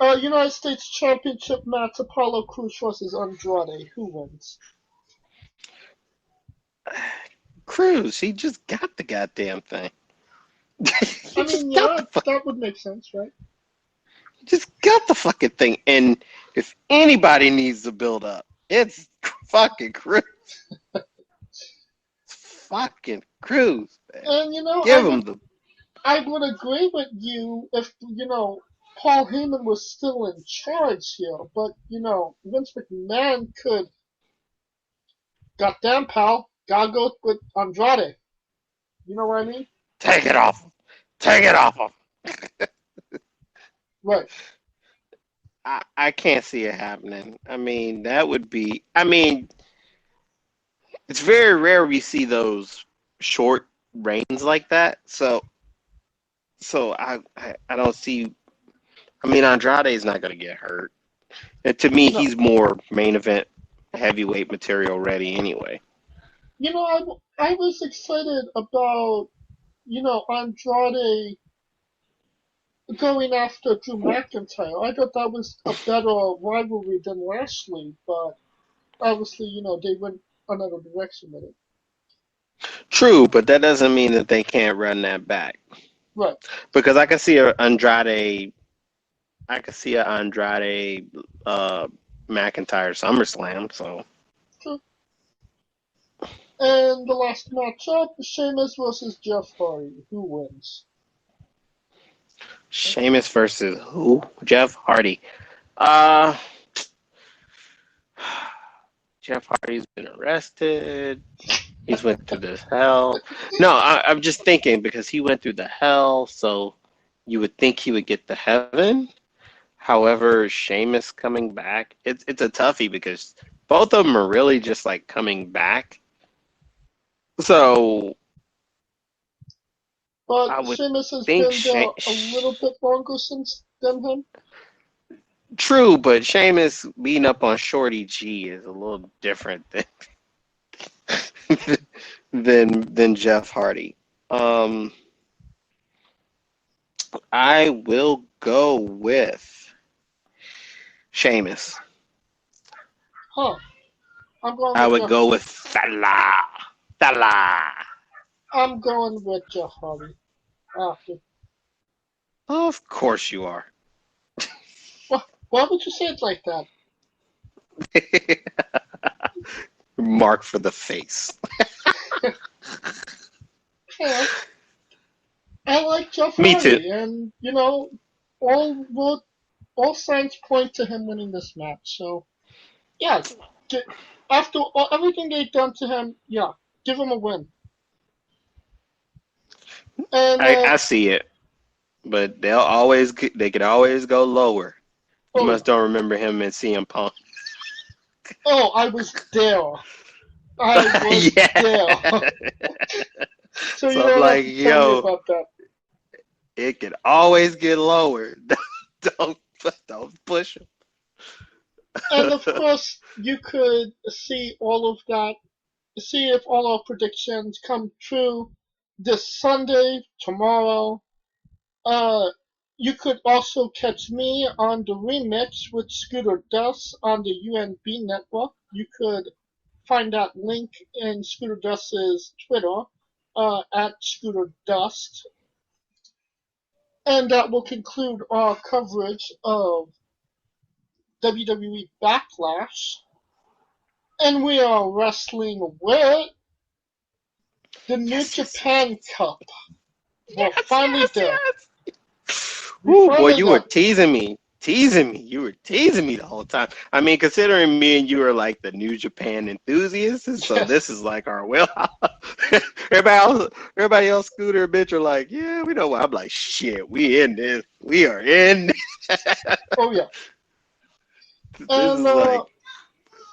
United States Championship match: Apollo Crews versus Andrade. Who wins? Cruz, he just got the goddamn thing. I he mean, just got yeah, the fuck, that would make sense, right? he just got the fucking thing. And if anybody needs to build up, it's fucking Cruz. It's fucking Cruz, man. And Give him the I would agree with you if Paul Heyman was still in charge here, but Vince McMahon could. Goddamn, pal, gotta go with Andrade. You know what I mean? take it off. Take it off him. Right. I can't see it happening. I mean, that would be. I mean, it's very rare we see those short reigns like that. So I don't see. I mean, Andrade is not going to get hurt. And to me, No. he's more main event heavyweight material ready anyway. I was excited about Andrade going after Drew McIntyre. I thought that was a better rivalry than Lashley, but obviously, they went another direction with it. True, but that doesn't mean that they can't run that back. Right. Because I can see a Andrade, I can see a Andrade McIntyre SummerSlam. So True. And the last matchup, Sheamus versus Jeff Hardy. Who wins? Sheamus versus who? Jeff Hardy. Uh, Jeff Hardy's been arrested. He's went through this hell. No, I'm just thinking because he went through the hell, so you would think he would get the heaven. However, Sheamus coming back, it's a toughie because both of them are really just like coming back. So But I would Sheamus has think been there a little bit longer since than him. true, but Sheamus beating up on Shorty G is a little different than Jeff Hardy. Um, I will go with Sheamus. Huh. I'm going I with would Jeff. go with Thala. I'm going with Jeff Hardy. After. Of course you are. Why would you say it like that? Mark for the face. Yeah, I like Jeff Me too. Hardy, and all signs point to him winning this match. So yeah, after everything they've done to him, yeah, give him a win. And I see it, but they could always go lower. You oh, must don't remember him in CM Punk. oh, I was there. I was there. Yeah. So you So I'm don't have like, to tell me yo, about that. it could always get lower. don't don't push him. And of course, you could see all of that, see if all our predictions come true this Sunday, tomorrow. Uh, you could also catch me on the remix with Scooter Dust on the UNB network. You could find that link in Scooter Dust's Twitter at Scooter Dust. And that will conclude our coverage of WWE Backlash. And we are wrestling with the New Yes. Japan Cup. We're Yes, finally yes, there. yes. We Ooh, boy, finally you were got. teasing me. Teasing me. You were teasing me the whole time. I mean, considering me and you are like the New Japan enthusiasts, so this Yes. is like our wheelhouse. everybody else, Scooter and Bitch are like, yeah, we know what. I'm like, shit, we in this. We are in. Oh yeah. This And is like,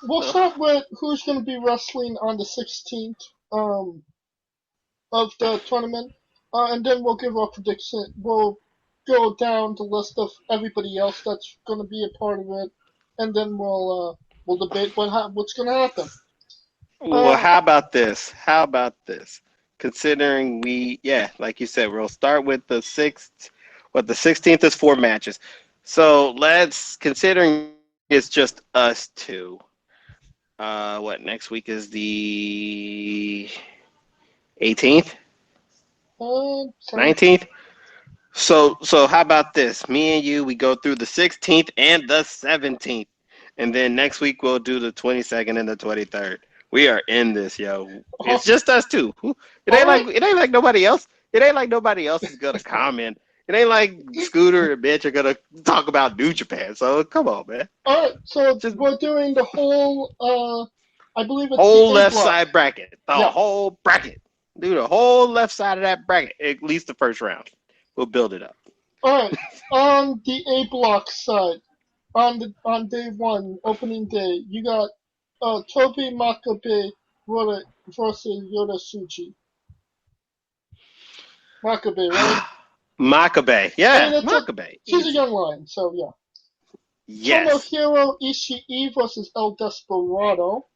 we'll start with who's going to be wrestling on the 16th of the tournament, and then we'll give our prediction. We'll go down the list of everybody else that's going to be a part of it, and then we'll debate what's going to happen. well, Um, how about this? How about this? Considering like you said, we'll start with the 6th. What, the 16th is 4 matches. So considering it's just us two. What, next week is the 18th, sounds 19th. So how about this? Me and you, we go through the 16th and the 17th, and then next week we'll do the 22nd and the 23rd. We are in this, yo. It's all just us two. right. It ain't like nobody else. It ain't like nobody else is gonna comment. It ain't like Scooter and Bitch are gonna talk about New Japan. So come on, man. All right. So Just we're doing the whole. I believe it's the whole A left block. side bracket. The Yeah. whole bracket. Do the whole left side of that bracket. At least the first round. We'll build it up. All right. On the A block side, on day one, opening day, you got Toby Makabe versus Yoda Suji. Makabe, right? Makabe. I Yeah, mean, Makabe. she's a Easy. young lion, so yeah. Yes. Tomohiro Ishii versus El Desperado.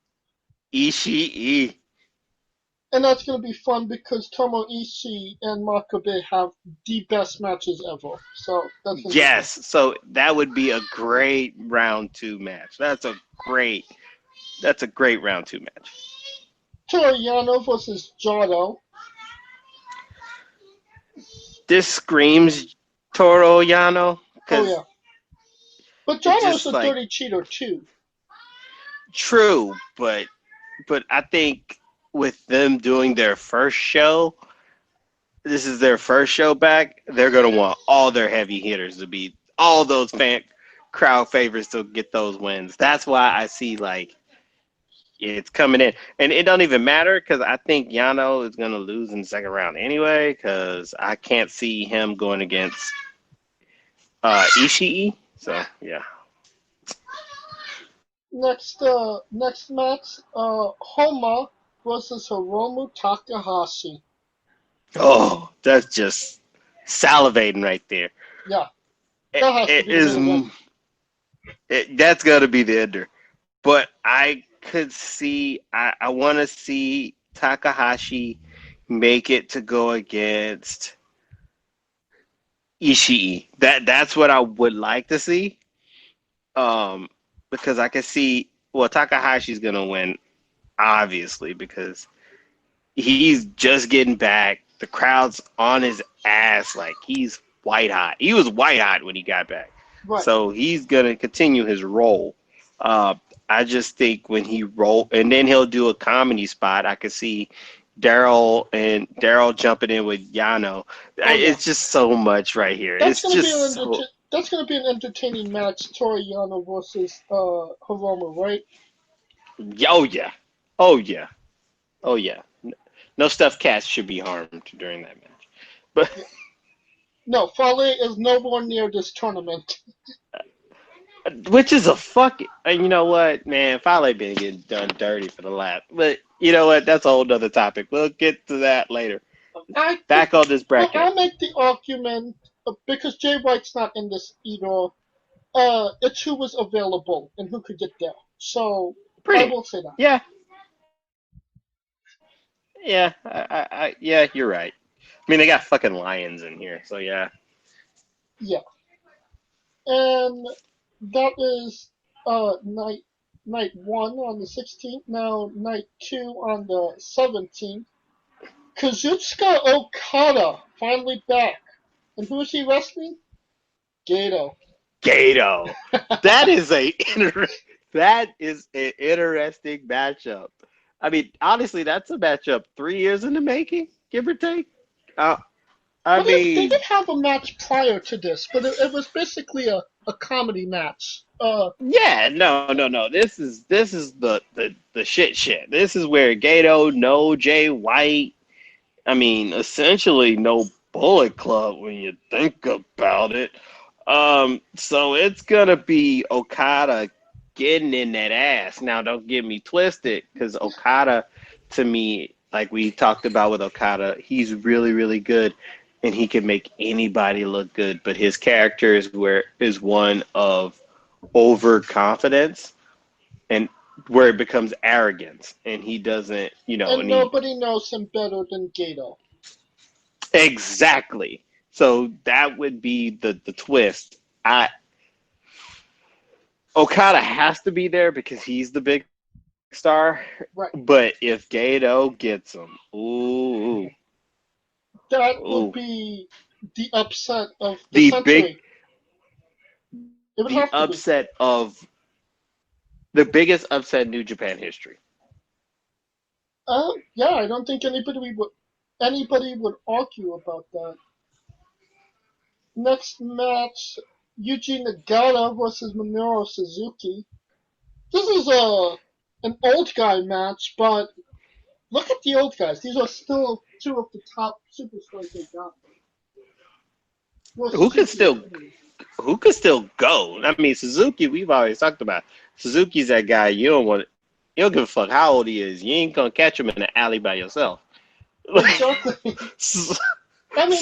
Ishii. And that's going to be fun because Tomo Ishii and Makabe have the best matches ever. So that's going to be fun. Yes. So that would be a great round 2 match. That's a great round 2 match. Toriano versus Jado. This screams Toro Yano Oh, because yeah. But it Jado's just a like dirty cheater, too. true, but I think with them doing their first show, this is their first show back, they're gonna want all their heavy hitters to be all those fan crowd favorites to get those wins. That's why I see like it's coming in, and it don't even matter because I think Yano is gonna lose in the second round anyway. Because I can't see him going against Ishii. So yeah. Next match, Homa versus Hiromu Takahashi. Oh, that's just salivating right there. Yeah, that has to It be the is. main That's gonna be the ender. But I could see. I want to see Takahashi make it to go against Ishii. That's what I would like to see. Because I can see. Well, Takahashi's gonna win, obviously, because he's just getting back. The crowd's on his ass like he's white hot. He was white hot when he got back. Right. So he's going to continue his role. I just think when he roll, and then he'll do a comedy spot. I could see Daryl jumping in with Yano. It's just so much right here. That's It's just that's gonna be an entertaining match. Toru Yano versus Hiromu, right? oh yeah, oh yeah, oh yeah. No stuffed cats should be harmed during that match. But no, Fale is nowhere near this tournament. which is a fucking, you know what, man, Fale been getting done dirty for the last, but you know what, that's a whole other topic. We'll get to that later. Back on this bracket. I'll make the argument because Jay White's not in this either. It's who was available and who could get there. So I will say that. Yeah. Yeah, yeah, you're right. I mean, they got fucking lions in here, so yeah. Yeah. And that is night 1 on the 16th. Now night 2 on the 17th. Kazuchika Okada finally back. And who is he wrestling? Gato. That is that is an interesting matchup. I mean, honestly, that's a matchup 3 years in the making, give or take. They did have a match prior to this, but it was basically a comedy match. Yeah, no. This is the shit. This is where Gato, no Jay White. I mean, essentially no Bullet Club when you think about it. So it's gonna be Okada getting in that ass. Now, don't get me twisted, because Okada, to me, like we talked about with Okada, he's really, really good, and he can make anybody look good. But his character is one of overconfidence, and where it becomes arrogance, and he doesn't, and nobody knows him better than Gato. Exactly. So that would be the twist. Okada has to be there because he's the big star. Right. But if Gato gets him, ooh. That would be the upset of the century. The upset of the biggest upset in New Japan history. Yeah, I don't think anybody would argue about that. Next match, Yuji Nagata versus Minoru Suzuki. This is an old guy match, but look at the old guys. These are still two of the top superstars they got. Who could still go? I mean, Suzuki, we've always talked about. Suzuki's that guy you don't give a fuck how old he is. You ain't gonna catch him in the alley by yourself. Exactly. I mean,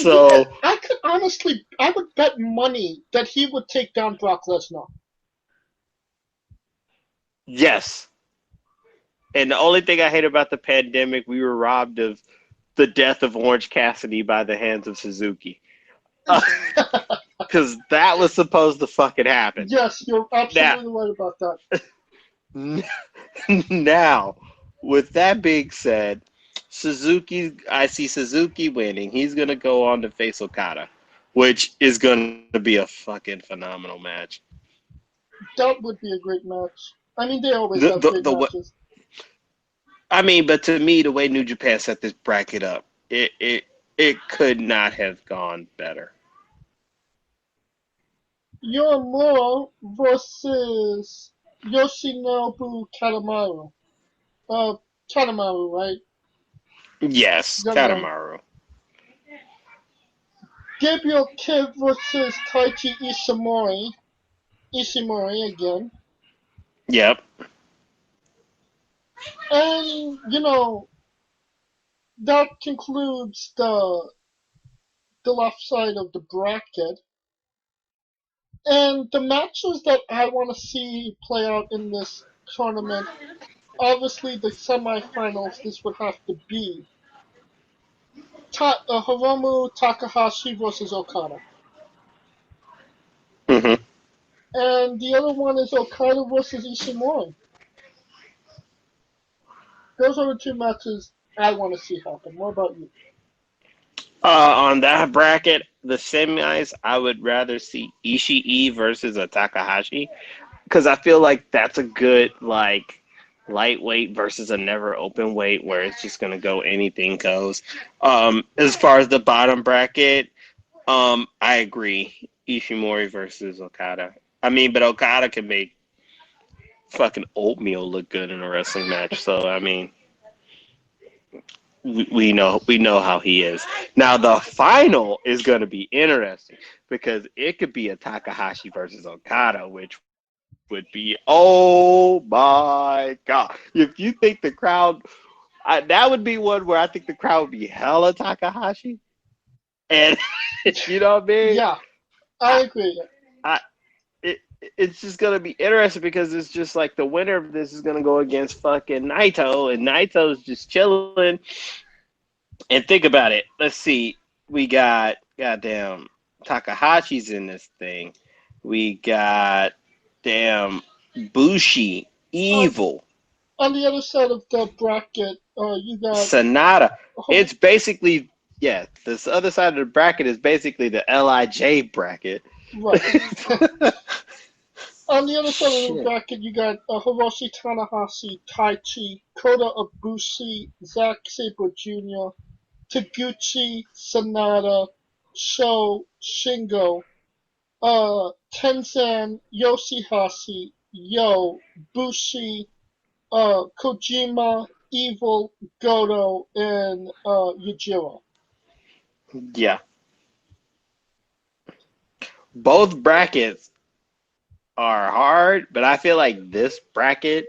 I would bet money that he would take down Brock Lesnar. Yes. And the only thing I hate about the pandemic, we were robbed of the death of Orange Cassidy by the hands of Suzuki. Because that was supposed to fucking happen. Yes, you're absolutely right about that. Now, with that being said, I see Suzuki winning. He's going to go on to face Okada, which is going to be a fucking phenomenal match. That would be a great match. I mean, they always have great matches. I mean, but to me, the way New Japan set this bracket up, it It could not have gone better. Yoramura versus Yoshinobu Kanemaru. Kanemaru, right? Yes, Young man. Katamaru. Gabriel Kidd versus Taichi Ishimori. Ishimori again. Yep. And, that concludes the left side of the bracket. And the matches that I want to see play out in this tournament, obviously the semifinals, this would have to be Hiromu Takahashi versus Okada. Hmm. And the other one is Okada versus Ishimori. Those are the two matches I want to see happen. What about you? On that bracket, the semis, I would rather see Ishii versus a Takahashi because I feel like that's a good like lightweight versus a never open weight where it's just gonna go anything goes. As far as the bottom bracket, I agree. Ishimori versus Okada. I mean, but Okada can make fucking oatmeal look good in a wrestling match. So I mean, we know how he is. Now the final is going to be interesting because it could be a Takahashi versus Okada, which would be oh my god! If you think the crowd, that would be one where I think the crowd would be hella Takahashi, and you know what I mean. Yeah, I I, agree. I it's just gonna be interesting because it's just like the winner of this is gonna go against fucking Naito, and Naito's just chilling. And think about it. Let's see. We got goddamn Takahashi's in this thing. We got damn Bushi, On, Evil, on the other side of the bracket, you got Sonata. oh, It's basically yeah. This other side of the bracket is basically the Lij bracket. right. On the other side of the Shit. bracket, you got Hiroshi Tanahashi, Taichi, Kota Ibushi, Zack Sabre Jr., Taguchi, Sanada, Sho, Shingo, Tenzan, Yoshihashi, Yo, Bushi, Kojima, Evil, Goto, and Yujiro. Yeah. Both brackets are hard, but I feel like this bracket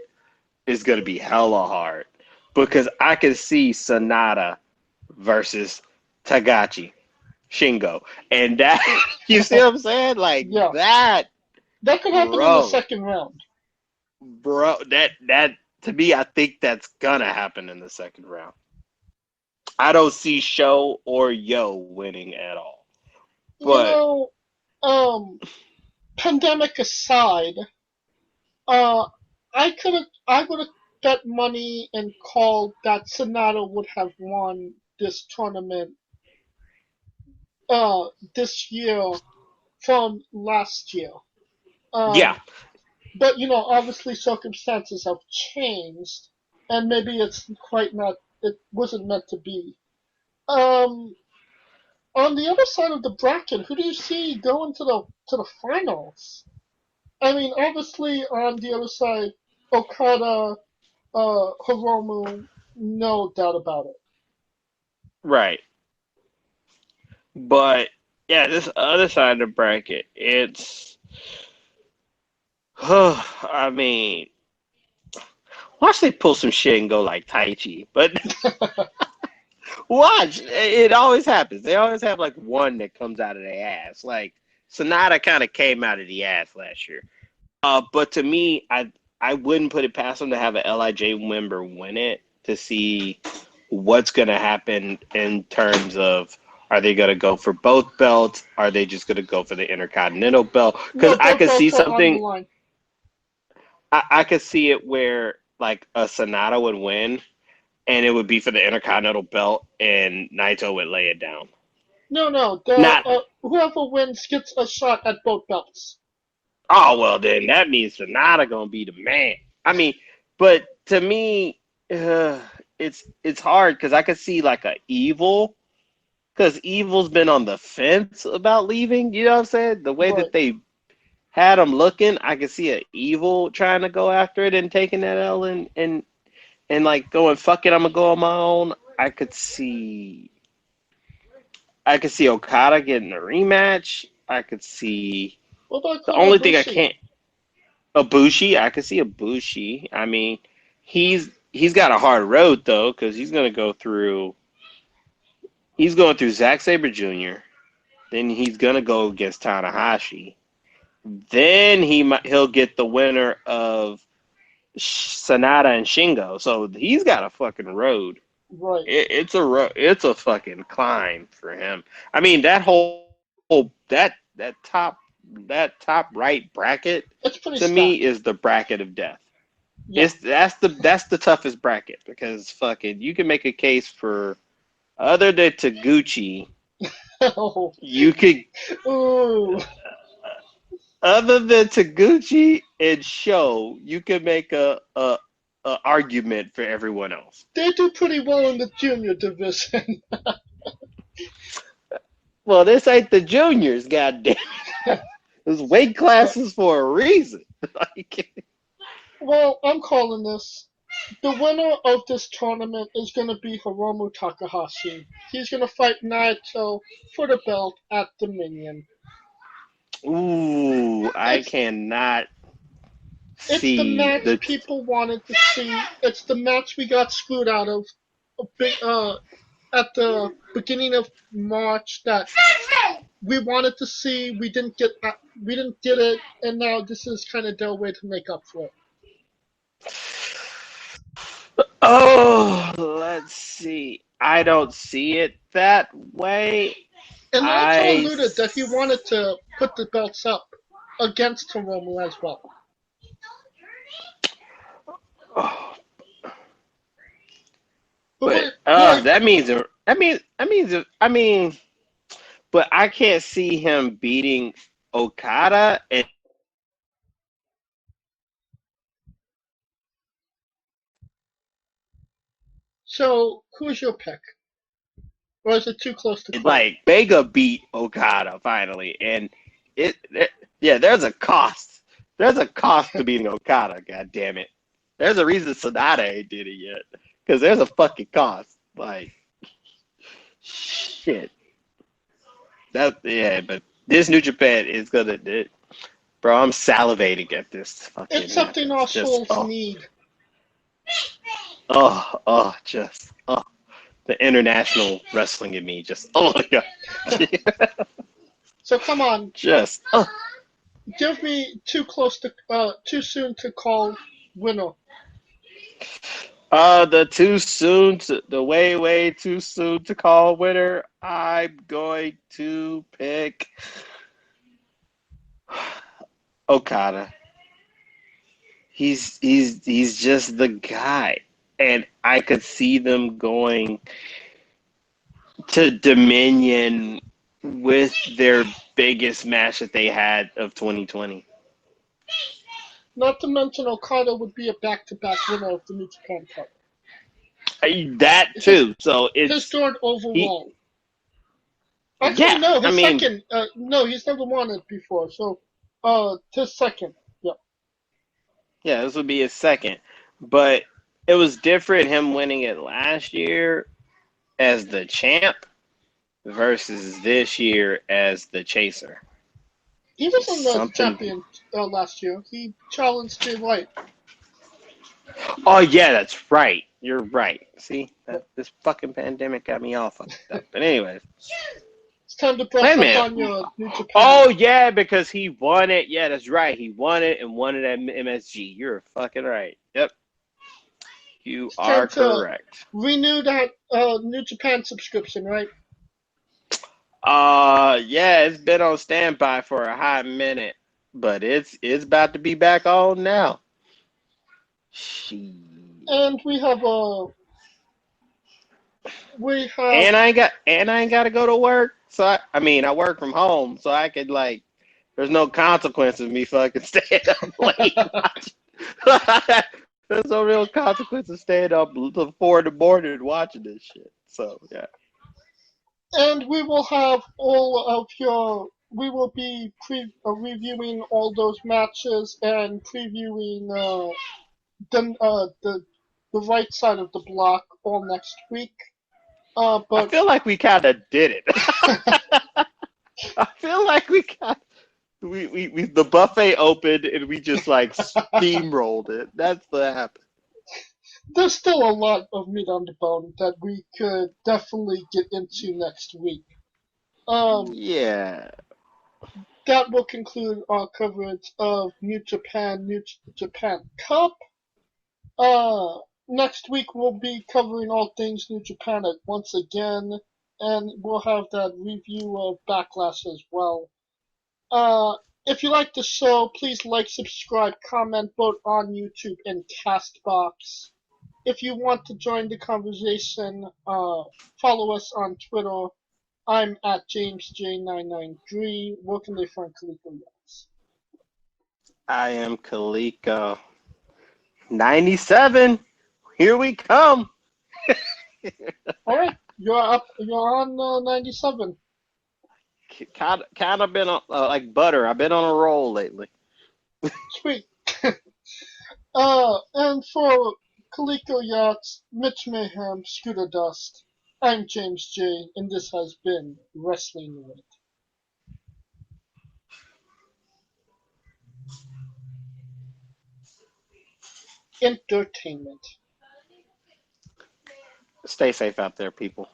is gonna be hella hard because I can see Sonata versus Tagachi, Shingo, and that you see what I'm saying? Like Yeah, that, that could happen in the bro, second round. that to me, I think that's gonna happen in the second round. I don't see Show or Yo winning at all, You but know, um, pandemic aside, uh, I would have bet money and called that Sonata would have won this tournament, uh, this year from last year. yeah, Um, but obviously circumstances have changed, and maybe it's quite not. It wasn't meant to be. Um, on the other side of the bracket, who do you see going to the finals? I mean, obviously on the other side, Okada, Hiromu, no doubt about it. right. But yeah, this other side of the bracket, it's I mean, watch they pull some shit and go like Tai Chi, but watch it always happens. They always have like one that comes out of their ass. Like Sonata kind of came out of the ass last year. But to me, I wouldn't put it past them to have a Lij member win it to see what's going to happen in terms of are they going to go for both belts? Are they just going to go for the Intercontinental belt? Because No, I both could see belts are on the something. line. I could see it where like a Sonata would win, and it would be for the Intercontinental belt, and Naito would lay it down. No, no, Not whoever wins gets a shot at both belts. oh well, then that means Sonata gonna be the man. I mean, but to me, it's hard because I could see like a evil because Evil's been on the fence about leaving. You know what I'm saying? The way Right. that they had him looking, I could see an Evil trying to go after it and taking that L and like going, fuck it, I'm gonna go on my own. I could see Okada getting a rematch. I could see What about the Kota only thing I Ibushi? can't Ibushi. I could see Ibushi. I mean, he's got a hard road though because he's gonna go through. He's going through Zack Sabre Jr. Then he's gonna go against Tanahashi. Then he'll get the winner of Sonata and Shingo. So he's got a fucking road. Right. It's a fucking climb for him. I mean that top right bracket It's pretty to me stacked. is the bracket of death. Yeah. That's the toughest bracket because fucking you can make a case for other than Taguchi, Oh. you could Ooh. other than Taguchi and Show, you could make a argument for everyone else. They do pretty well in the junior division. Well, this ain't the juniors, goddamn. There's weight classes for a reason. Like, Well, I'm calling this. The winner of this tournament is going to be Hiromu Takahashi. He's going to fight Naito for the belt at Dominion. ooh, I It's cannot it's the see match the. people wanted to see. It's the match we got screwed out of at the beginning of March that we wanted to see. We didn't get it, and now this is kind of their way to make up for it. Oh, let's see. I don't see it that way. And Naito I. alluded that he wanted to put the belts up against Hiromu as well. Oh, But but that means but I can't see him beating Okada and so, who's your pick? Or is it too close to call? like Vega beat Okada finally, and yeah, there's a cost. There's a cost to beating Okada. God damn it! There's a reason Sonata ain't did it yet because there's a fucking cost. Like shit. That yeah, but this New Japan is gonna. Bro, I'm salivating at this It's fucking match. something our It's just souls need. just the international wrestling in me. Just oh my god, So come on, just give me too soon to call winner. the way too soon to call winner. I'm going to pick Okada. He's just the guy, and I could see them going to Dominion with their biggest match that they had of 2020. Not to mention Okada would be a back-to-back winner of the New Japan Cup. That His too. So his it's third he. overall. Actually, Yeah, no, I his mean, second. No, he's never won it before. So, his second. Yeah. yeah, this would be his second, but it was different him winning it last year as the champ versus this year as the chaser. He was on Just the something. champion last year. He challenged Jay White. Oh yeah, that's right. You're right. See, But this fucking pandemic got me all fucked up. But anyways, it's time to wait brush a up minute. on your New Japan. Oh yeah, because he won it. Yeah, that's right. He won it and won it at MSG. You're fucking right. Yep, you It's time are to correct. renew that New Japan subscription, right? Yeah, it's been on standby for a hot minute, but it's about to be back on now. Shit. And we have And I ain't got to go to work. So I mean, I work from home, so I could like. There's no consequences of me fucking staying up late. There's no real consequence of staying up till 4 in the morning watching this shit. So yeah. And we will have all of your. We will be reviewing all those matches and previewing the right side of the block all next week. I But feel like we kind of did it. I feel like we got we the buffet opened and we just like steamrolled it. That's what happened. there's still a lot of meat on the bone that we could definitely get into next week. Um, Yeah. that will conclude our coverage of New Japan Cup. Next week we'll be covering all things New Japan at once again, and we'll have that review of Backlash as well. If you like the show, please like, subscribe, comment, vote on YouTube and Castbox. If you want to join the conversation, follow us on Twitter. I'm at JamesJ993. Where can they find Kaliko Yachts? I am Kalika. 97. Here we come. All right, you're up. You're on 97. Kind of been on, like butter. I've been on a roll lately. Sweet. And for Kaliko Yachts, Mitch Mayhem, Scooter Dust, I'm James J, and this has been Wrestling with Entertainment. Stay safe out there, people.